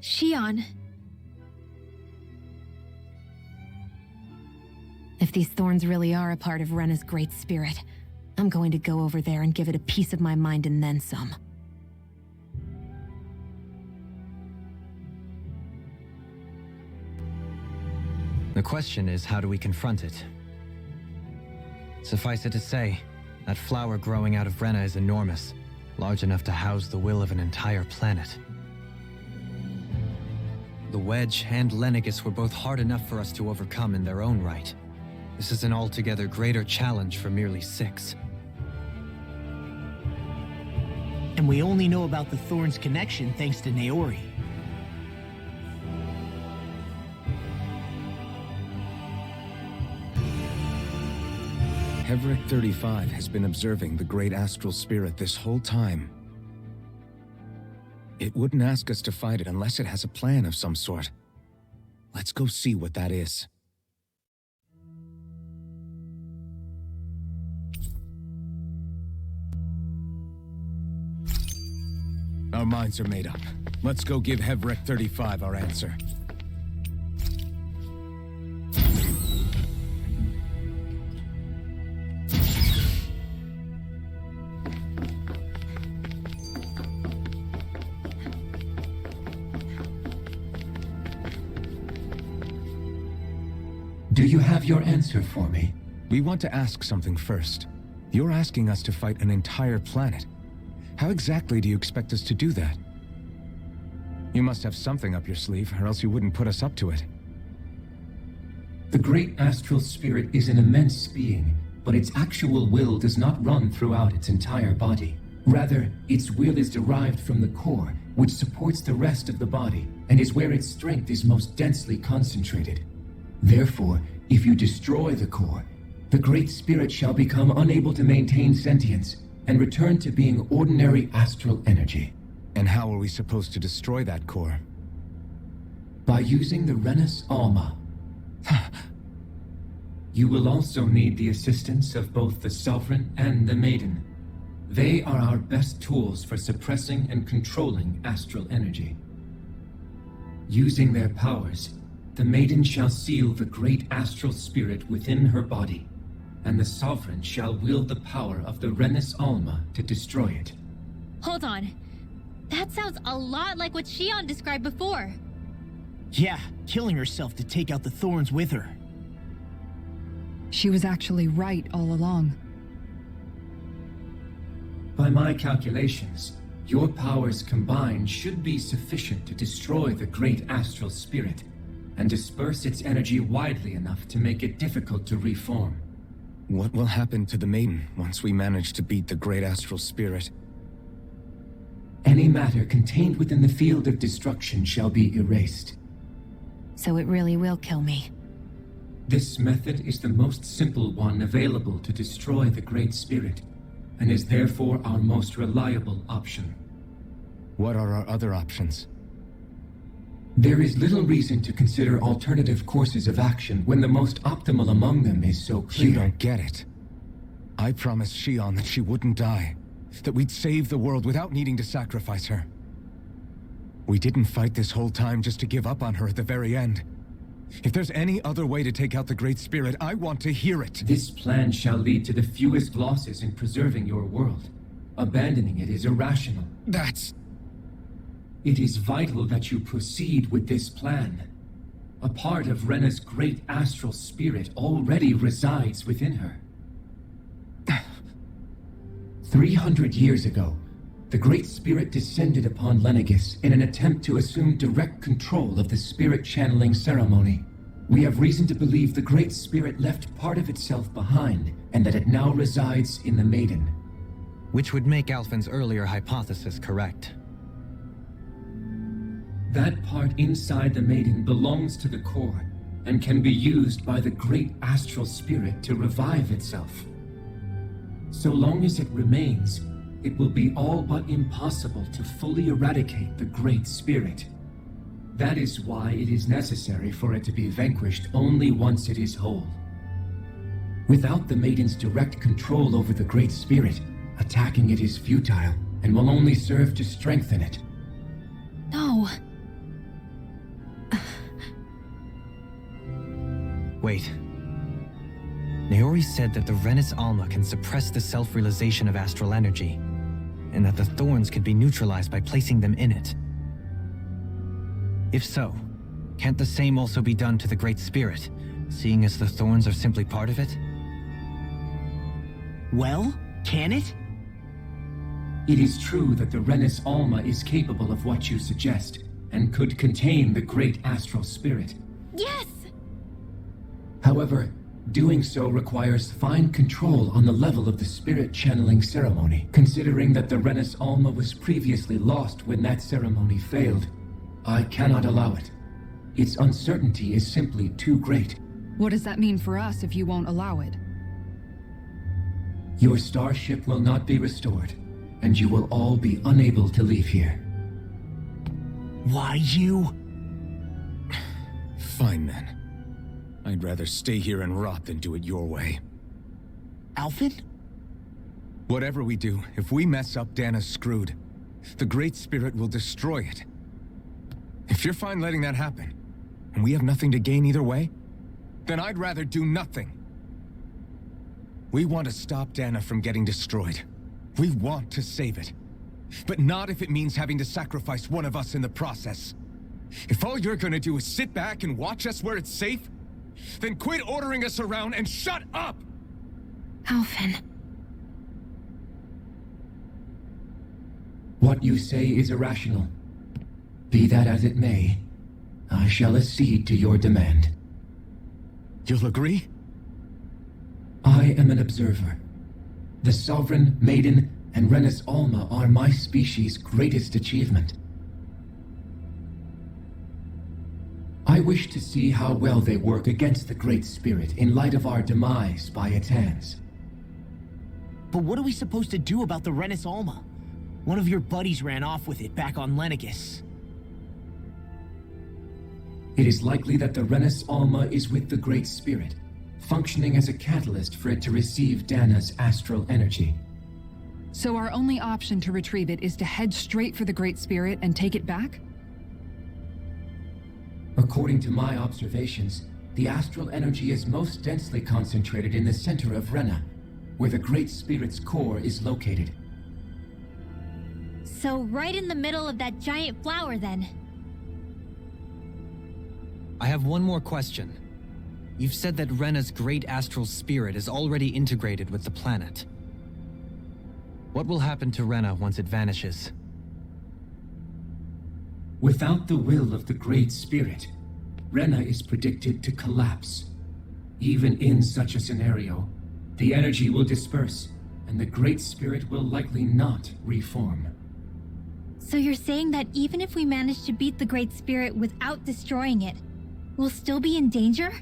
Shion. If these thorns really are a part of Rena's great spirit, I'm going to go over there and give it a piece of my mind and then some. The question is, how do we confront it? Suffice it to say, that flower growing out of Rena is enormous, large enough to house the will of an entire planet. The Wedge and Lenegis were both hard enough for us to overcome in their own right. This is an altogether greater challenge for merely 6. And we only know about the Thorns connection thanks to Naori. Heverick 35 has been observing the Great Astral Spirit this whole time. It wouldn't ask us to fight it unless it has a plan of some sort. Let's go see what that is. Our minds are made up. Let's go give Heverick 35 our answer. Do you have your answer for me? We want to ask something first. You're asking us to fight an entire planet. How exactly do you expect us to do that? You must have something up your sleeve, or else you wouldn't put us up to it. The Great Astral Spirit is an immense being, but its actual will does not run throughout its entire body. Rather, its will is derived from the core, which supports the rest of the body, and is where its strength is most densely concentrated. Therefore, if you destroy the core, the Great Spirit shall become unable to maintain sentience and return to being ordinary astral energy. And how are we supposed to destroy that core? By using the Renus Alma. You will also need the assistance of both the Sovereign and the Maiden. They are our best tools for suppressing and controlling astral energy. Using their powers, the Maiden shall seal the great astral spirit within her body, and the Sovereign shall wield the power of the Renus Alma to destroy it. Hold on. That sounds a lot like what Shion described before. Yeah, killing herself to take out the thorns with her. She was actually right all along. By my calculations, your powers combined should be sufficient to destroy the great astral spirit and disperse its energy widely enough to make it difficult to reform. What will happen to the Maiden once we manage to beat the great astral spirit? Any matter contained within the field of destruction shall be erased. So it really will kill me. This method is the most simple one available to destroy the Great Spirit, and is therefore our most reliable option. What are our other options? There is little reason to consider alternative courses of action when the most optimal among them is so clear. You don't get it. I promised Shion that she wouldn't die, that we'd save the world without needing to sacrifice her. We didn't fight this whole time just to give up on her at the very end. If there's any other way to take out the Great Spirit, I want to hear it. This plan shall lead to the fewest losses in preserving your world. Abandoning it is irrational. It is vital that you proceed with this plan. A part of Rena's great astral spirit already resides within her. 300 years ago, the Great Spirit descended upon Lenegis in an attempt to assume direct control of the spirit channeling ceremony. We have reason to believe the Great Spirit left part of itself behind, and that it now resides in the Maiden. Which would make Alphen's earlier hypothesis correct. That part inside the Maiden belongs to the core, and can be used by the great astral spirit to revive itself. So long as it remains, it will be all but impossible to fully eradicate the Great Spirit. That is why it is necessary for it to be vanquished only once it is whole. Without the Maiden's direct control over the Great Spirit, attacking it is futile and will only serve to strengthen it. No. Wait. Naori said that the Renus Alma can suppress the self-realization of astral energy, and that the thorns could be neutralized by placing them in it. If so, can't the same also be done to the Great Spirit, seeing as the thorns are simply part of it? Well, can it? It is true that the Renus Alma is capable of what you suggest, and could contain the great astral spirit. Yes! However, doing so requires fine control on the level of the spirit channeling ceremony, considering that the Renus Alma was previously lost when that ceremony failed. I cannot allow it. Its uncertainty is simply too great. What does that mean for us if you won't allow it? Your starship will not be restored, and you will all be unable to leave here. Why you? Fine then. I'd rather stay here and rot than do it your way. Alphen? Whatever we do, if we mess up, Dana's screwed. The Great Spirit will destroy it. If you're fine letting that happen, and we have nothing to gain either way, then I'd rather do nothing. We want to stop Dana from getting destroyed. We want to save it. But not if it means having to sacrifice one of us in the process. If all you're gonna do is sit back and watch us where it's safe, then quit ordering us around and shut up! Alphen. What you say is irrational. Be that as it may, I shall accede to your demand. You'll agree? I am an observer. The Sovereign, Maiden, and Rena's Alma are my species' greatest achievement. I wish to see how well they work against the Great Spirit in light of our demise by its hands. But what are we supposed to do about the Renis Alma? One of your buddies ran off with it back on Lenegis. It is likely that the Renis Alma is with the Great Spirit, functioning as a catalyst for it to receive Dana's astral energy. So our only option to retrieve it is to head straight for the Great Spirit and take it back? According to my observations, the astral energy is most densely concentrated in the center of Rena, where the Great Spirit's core is located. So right in the middle of that giant flower then. I have one more question. You've said that Rena's great astral spirit is already integrated with the planet. What will happen to Rena once it vanishes? Without the will of the Great Spirit, Rena is predicted to collapse. Even in such a scenario, the energy will disperse, and the Great Spirit will likely not reform. So you're saying that even if we manage to beat the Great Spirit without destroying it, we'll still be in danger?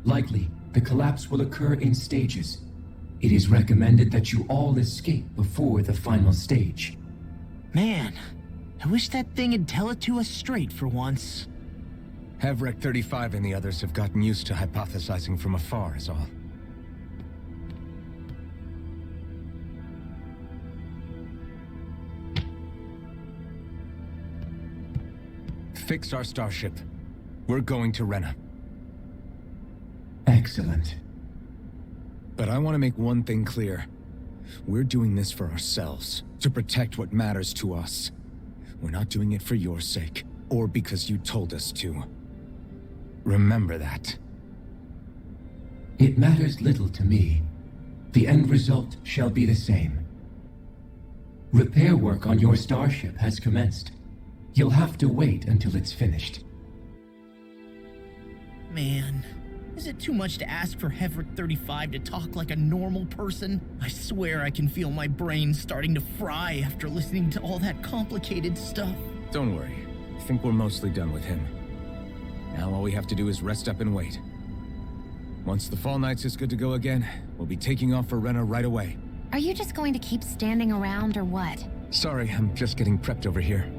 Likely, the collapse will occur in stages. It is recommended that you all escape before the final stage. Man, I wish that thing would tell it to us straight for once. Hevrek 35 and the others have gotten used to hypothesizing from afar is all. Fix our starship. We're going to Rena. Excellent. But I want to make one thing clear. We're doing this for ourselves, to protect what matters to us. We're not doing it for your sake, or because you told us to. Remember that. It matters little to me. The end result shall be the same. Repair work on your starship has commenced. You'll have to wait until it's finished. Man, is it too much to ask for Hevrek 35 to talk like a normal person? I swear I can feel my brain starting to fry after listening to all that complicated stuff. Don't worry. I think we're mostly done with him. Now all we have to do is rest up and wait. Once the Fall Knights is good to go again, we'll be taking off for Rena right away. Are you just going to keep standing around or what? Sorry, I'm just getting prepped over here.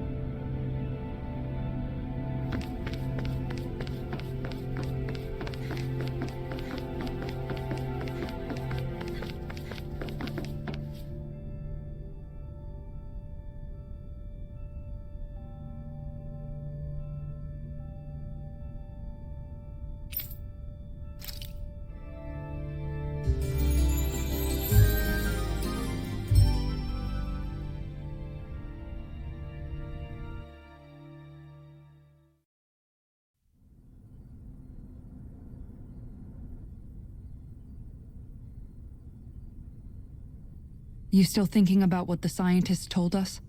You still thinking about what the scientists told us?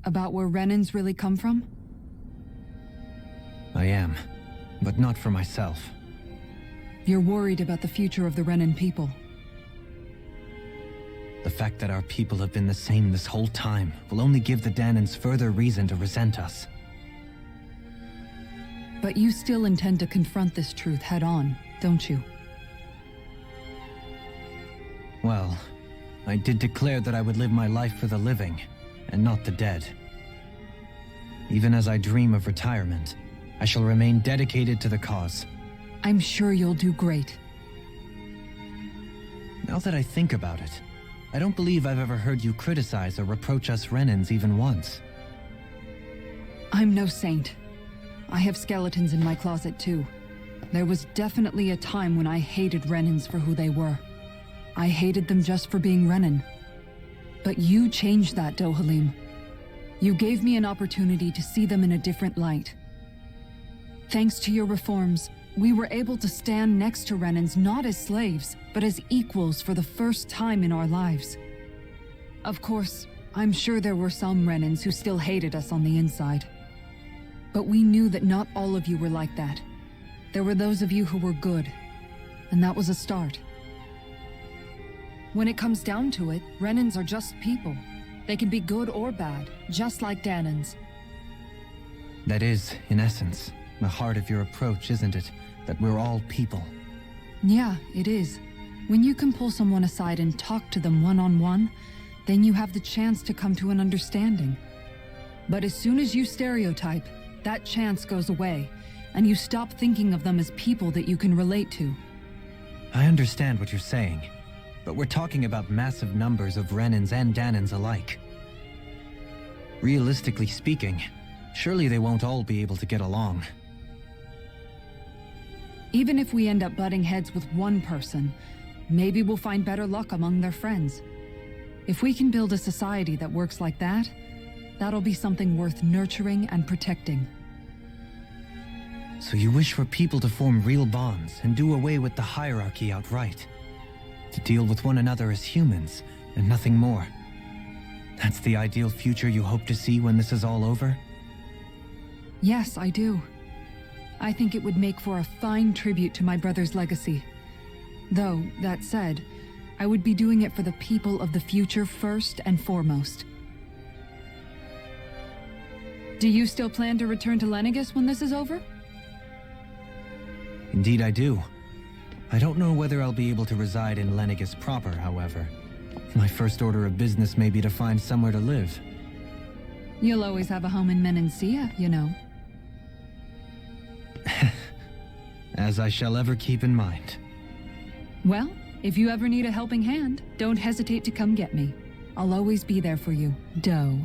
About where Renans really come from? I am, but not for myself. You're worried about the future of the Renan people. The fact that our people have been the same this whole time will only give the Danans further reason to resent us. But you still intend to confront this truth head-on, don't you? Well, I did declare that I would live my life for the living, and not the dead. Even as I dream of retirement, I shall remain dedicated to the cause. I'm sure you'll do great. Now that I think about it, I don't believe I've ever heard you criticize or reproach us Renans even once. I'm no saint. I have skeletons in my closet too. There was definitely a time when I hated Renans for who they were. I hated them just for being Renan. But you changed that, Dohalim. You gave me an opportunity to see them in a different light. Thanks to your reforms, we were able to stand next to Renans not as slaves, but as equals for the first time in our lives. Of course, I'm sure there were some Renans who still hated us on the inside. But we knew that not all of you were like that. There were those of you who were good, and that was a start. When it comes down to it, Renans are just people. They can be good or bad, just like Danans. That is, in essence, the heart of your approach, isn't it? That we're all people. Yeah, it is. When you can pull someone aside and talk to them one-on-one, then you have the chance to come to an understanding. But as soon as you stereotype, that chance goes away, and you stop thinking of them as people that you can relate to. I understand what you're saying, but we're talking about massive numbers of Renans and Danans alike. Realistically speaking, surely they won't all be able to get along. Even if we end up butting heads with one person, maybe we'll find better luck among their friends. If we can build a society that works like that, that'll be something worth nurturing and protecting. So you wish for people to form real bonds and do away with the hierarchy outright? To deal with one another as humans, and nothing more? That's the ideal future you hope to see when this is all over? Yes, I do. I think it would make for a fine tribute to my brother's legacy. Though, that said, I would be doing it for the people of the future first and foremost. Do you still plan to return to Lenegis when this is over? Indeed I do. I don't know whether I'll be able to reside in Lenegis proper, however. My first order of business may be to find somewhere to live. You'll always have a home in Menancia, you know. As I shall ever keep in mind. Well, if you ever need a helping hand, don't hesitate to come get me. I'll always be there for you, Doe.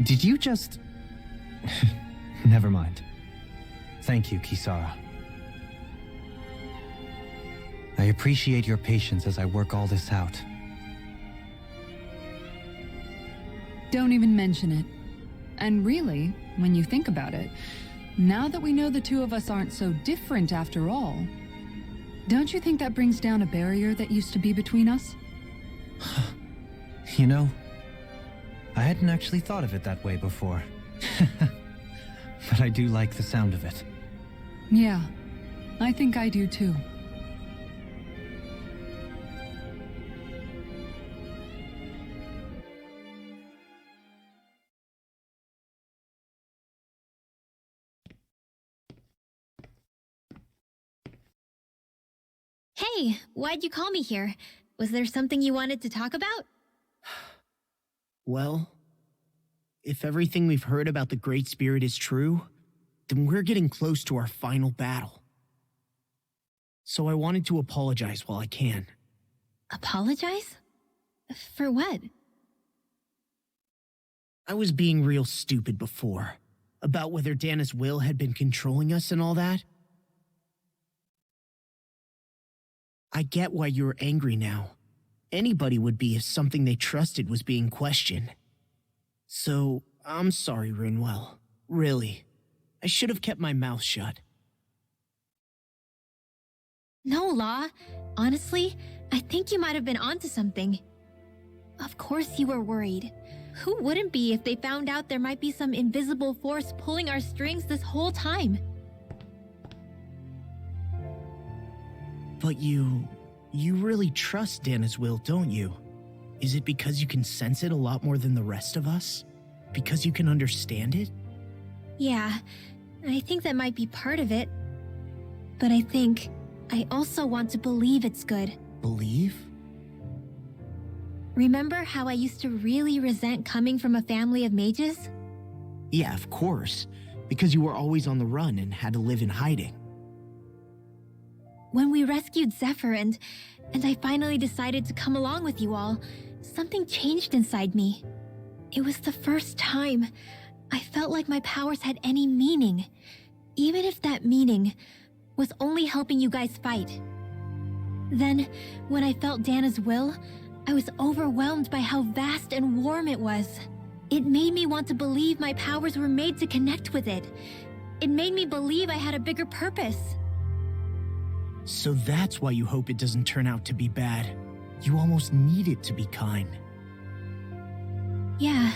Did you just... Never mind. Thank you, Kisara. I appreciate your patience as I work all this out. Don't even mention it. And really, when you think about it, now that we know the two of us aren't so different after all, don't you think that brings down a barrier that used to be between us? You know, I hadn't actually thought of it that way before. But I do like the sound of it. Yeah, I think I do too. Hey, why'd you call me here? Was there something you wanted to talk about? Well, if everything we've heard about the Great Spirit is true, then we're getting close to our final battle. So I wanted to apologize while I can. Apologize? For what? I was being real stupid before, about whether Dana's will had been controlling us and all that. I get why you're angry now. Anybody would be if something they trusted was being questioned. So, I'm sorry, Rinwell. Really. I should have kept my mouth shut. No, Law. Honestly, I think you might have been onto something. Of course you were worried. Who wouldn't be if they found out there might be some invisible force pulling our strings this whole time? But you really trust Dana's will, don't you? Is it because you can sense it a lot more than the rest of us? Because you can understand it? Yeah, I think that might be part of it. But I think I also want to believe it's good. Believe? Remember how I used to really resent coming from a family of mages? Yeah, of course. Because you were always on the run and had to live in hiding. When we rescued Zephyr and I finally decided to come along with you all, something changed inside me. It was the first time I felt like my powers had any meaning, even if that meaning was only helping you guys fight. Then, when I felt Dana's will, I was overwhelmed by how vast and warm it was. It made me want to believe my powers were made to connect with it. It made me believe I had a bigger purpose. So that's why you hope it doesn't turn out to be bad. You almost need it to be kind. Yeah.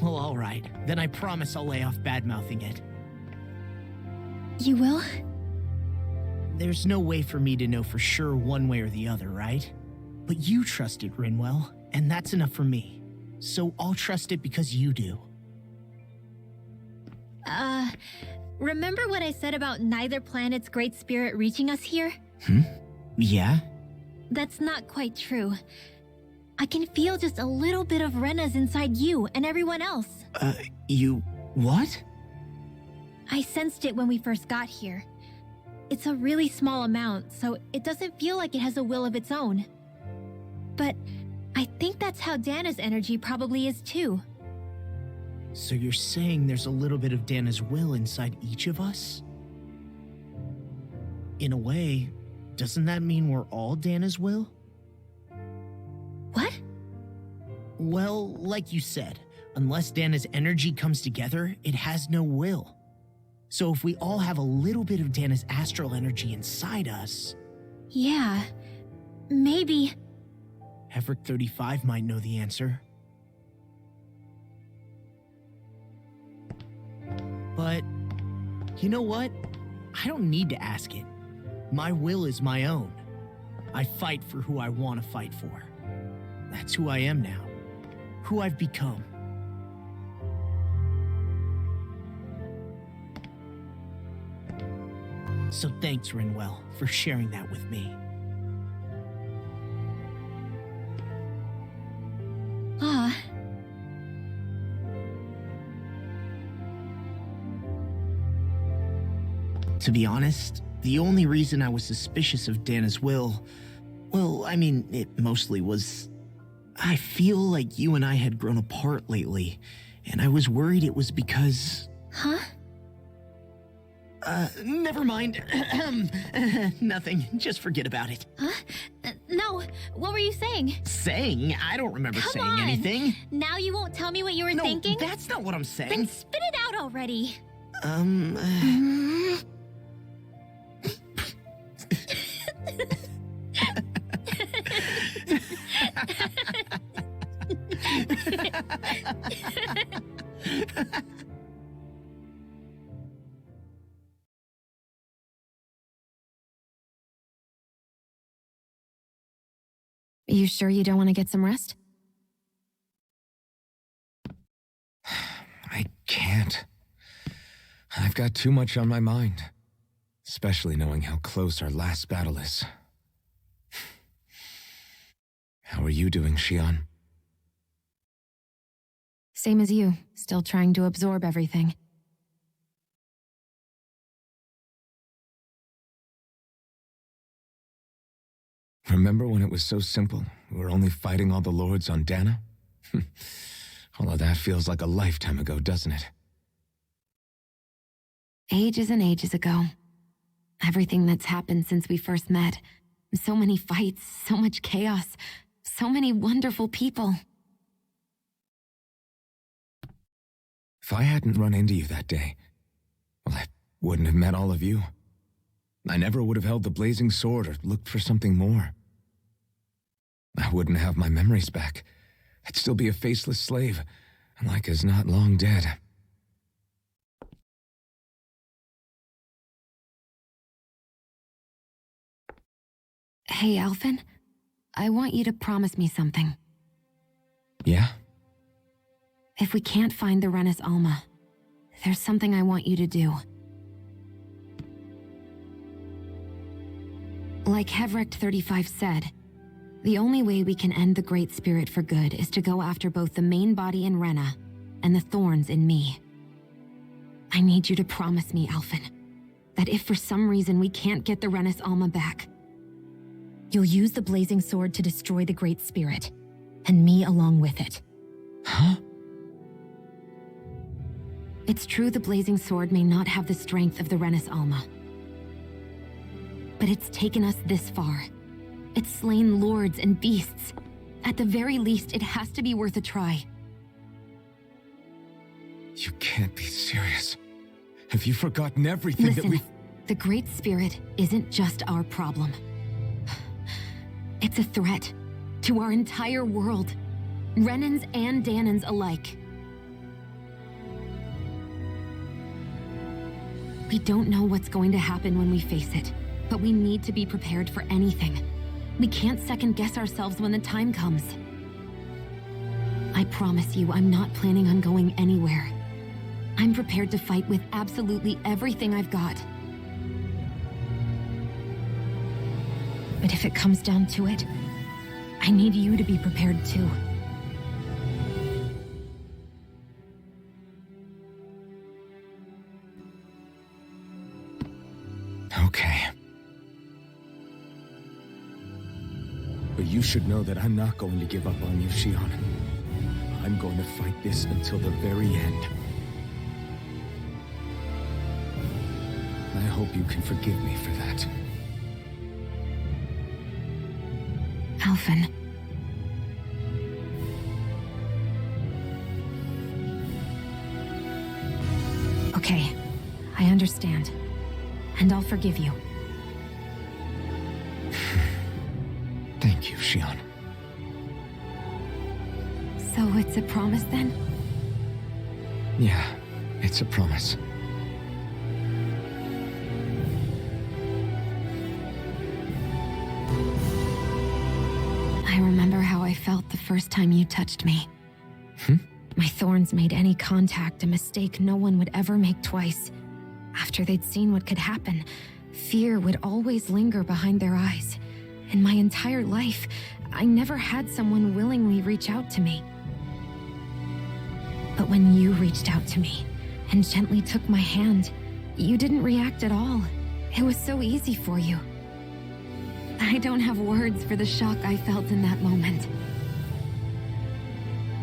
Well, alright. Then I promise I'll lay off bad-mouthing it. You will? there's no way for me to know for sure one way or the other, right? But you trust it, Rinwell, and that's enough for me. So I'll trust it because you do. Remember what I said about neither planet's great spirit reaching us here? Yeah? That's not quite true. I can feel just a little bit of Rena's inside you and everyone else. You... what? I sensed it when we first got here. It's a really small amount, so it doesn't feel like it has a will of its own. But I think that's how Dana's energy probably is too. So you're saying there's a little bit of Dana's will inside each of us? In a way, doesn't that mean we're all Dana's will? What? Well, like you said, unless Dana's energy comes together, it has no will. So if we all have a little bit of Dana's astral energy inside us... Yeah, maybe... Heverick 35 might know the answer. But, you know what? I don't need to ask it. My will is my own. I fight for who I want to fight for. That's who I am now. Who I've become. So thanks, Rinwell, for sharing that with me. To be honest, the only reason I was suspicious of Dana's will, well, I mean, it mostly was... I feel like you and I had grown apart lately, and I was worried it was because... Huh? Never mind. Nothing. Just forget about it. Huh? No, what were you saying? Saying? I don't remember Come saying on. anything. Now you won't tell me what you were No, thinking? that's not what I'm saying. Then spit it out already. You sure you don't want to get some rest? I can't. I've got too much on my mind. Especially knowing how close our last battle is. How are you doing, Shion? Same as you, still trying to absorb everything. Remember when it was so simple? We were only fighting all the lords on Dana? All of that feels like a lifetime ago, doesn't it? Ages and ages ago. Everything that's happened since we first met. So many fights, so much chaos, so many wonderful people. If I hadn't run into you that day, well, I wouldn't have met all of you. I never would have held the blazing sword or looked for something more. I wouldn't have my memories back. I'd still be a faceless slave, like as not long dead. Hey, Alphen. I want you to promise me something. Yeah? If we can't find the Renis Alma, there's something I want you to do. Like Heverick 35 said, the only way we can end the Great Spirit for good is to go after both the main body in Rena and the thorns in me. I need you to promise me, Alphen, that if for some reason we can't get the Renis Alma back, you'll use the blazing sword to destroy the Great Spirit, and me along with it. Huh? It's true the blazing sword may not have the strength of the Renis Alma. But it's taken us this far. It's slain lords and beasts. At the very least, it has to be worth a try. You can't be serious. Have you forgotten everything that Listen, we've... the Great Spirit isn't just our problem. It's a threat to our entire world, Renans and Danans alike. We don't know what's going to happen when we face it, But we need to be prepared for anything. We can't second guess ourselves when the time comes. I promise you, I'm not planning on going anywhere. I'm prepared to fight with absolutely everything I've got. But if it comes down to it, I need you to be prepared too. Okay. But you should know that I'm not going to give up on you, Shion. I'm going to fight this until the very end. I hope you can forgive me for that. Alphen. Okay, I understand. And I'll forgive you. Thank you, Shion. So it's a promise then? Yeah, it's a promise. I remember how I felt the first time you touched me. My thorns made any contact a mistake no one would ever make twice. After they'd seen what could happen, fear would always linger behind their eyes. In my entire life, I never had someone willingly reach out to me. But when you reached out to me and gently took my hand, you didn't react at all. It was so easy for you. I don't have words for the shock I felt in that moment.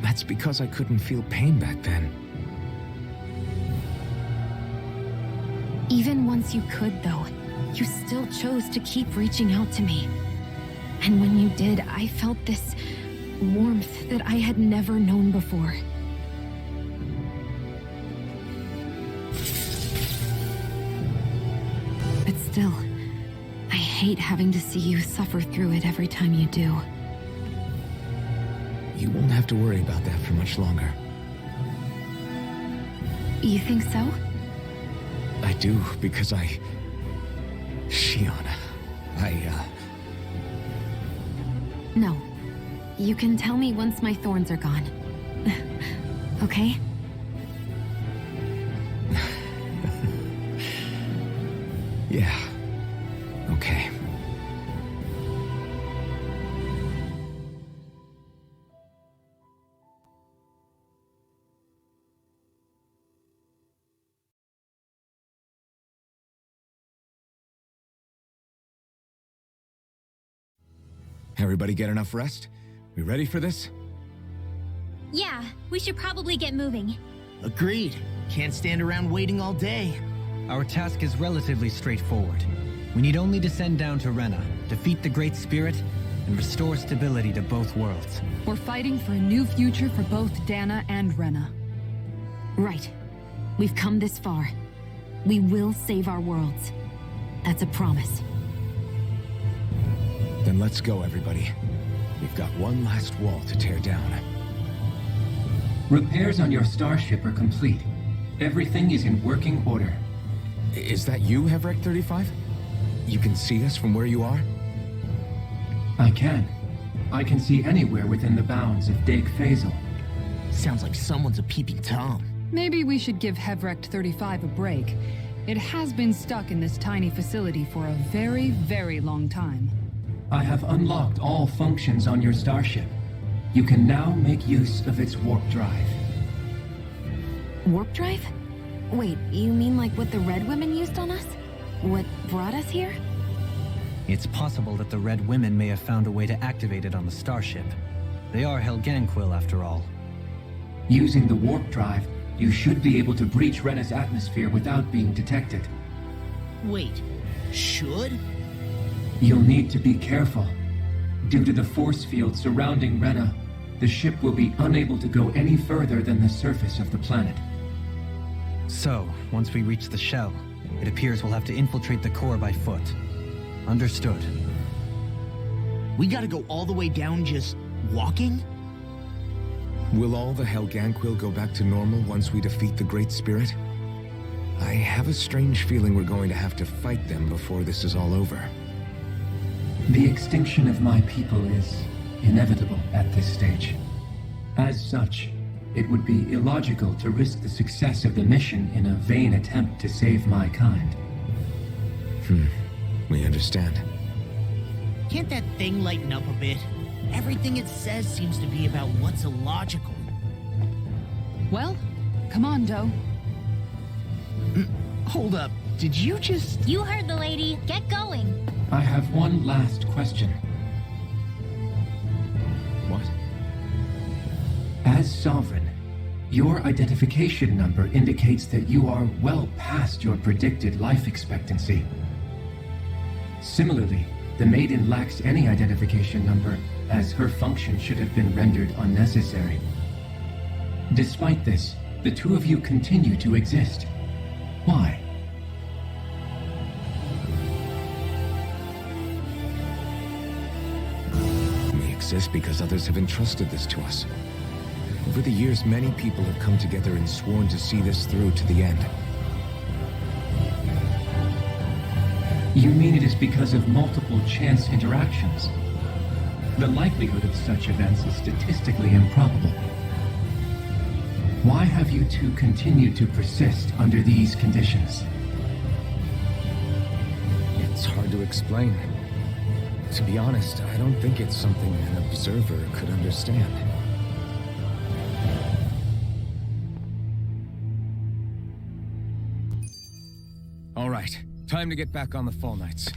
That's because I couldn't feel pain back then. Even once you could, though, you still chose to keep reaching out to me. And when you did, I felt this warmth that I had never known before. But still, I hate having to see you suffer through it every time you do. You won't have to worry about that for much longer. You think so? I do, because Shion, No. You can tell me once my thorns are gone. Okay? Yeah. Okay. Everybody get enough rest? We ready for this? Yeah, we should probably get moving. Agreed. Can't stand around waiting all day. Our task is relatively straightforward. We need only descend down to Rena, defeat the Great Spirit, and restore stability to both worlds. We're fighting for a new future for both Dana and Rena. Right. We've come this far. We will save our worlds. That's a promise. Then let's go, everybody. We've got one last wall to tear down. Repairs on your starship are complete. Everything is in working order. Is that you, Hevrek 35? You can see us from where you are? I can. I can see anywhere within the bounds of Dake Faisal. Sounds like someone's a peeping Tom. Maybe we should give Hevrek 35 a break. It has been stuck in this tiny facility for a very, very long time. I have unlocked all functions on your starship. You can now make use of its warp drive. Warp drive? Wait, you mean like what the Red Women used on us? What brought us here? It's possible that the Red Women may have found a way to activate it on the starship. They are Helganquil, after all. Using the warp drive, you should be able to breach Rena's atmosphere without being detected. Wait, should? You'll need to be careful. Due to the force field surrounding Rena, the ship will be unable to go any further than the surface of the planet. So, once we reach the shell, it appears we'll have to infiltrate the core by foot. Understood. We gotta go all the way down just walking? Will all the Helganquil go back to normal once we defeat the Great Spirit? I have a strange feeling we're going to have to fight them before this is all over. The extinction of my people is inevitable at this stage. As such, it would be illogical to risk the success of the mission in a vain attempt to save my kind. We understand. Can't that thing lighten up a bit? Everything it says seems to be about what's illogical. Well, come on, Doe. Hold up, did you just... You heard the lady. Get going. I have one last question. What? As Sovereign, your identification number indicates that you are well past your predicted life expectancy. Similarly, the Maiden lacks any identification number, as her function should have been rendered unnecessary. Despite this, the two of you continue to exist. Why? We exist because others have entrusted this to us. Over the years, many people have come together and sworn to see this through to the end. You mean it is because of multiple chance interactions? The likelihood of such events is statistically improbable. Why have you two continued to persist under these conditions? It's hard to explain. To be honest, I don't think it's something an observer could understand. All right, time to get back on the Fall Knights.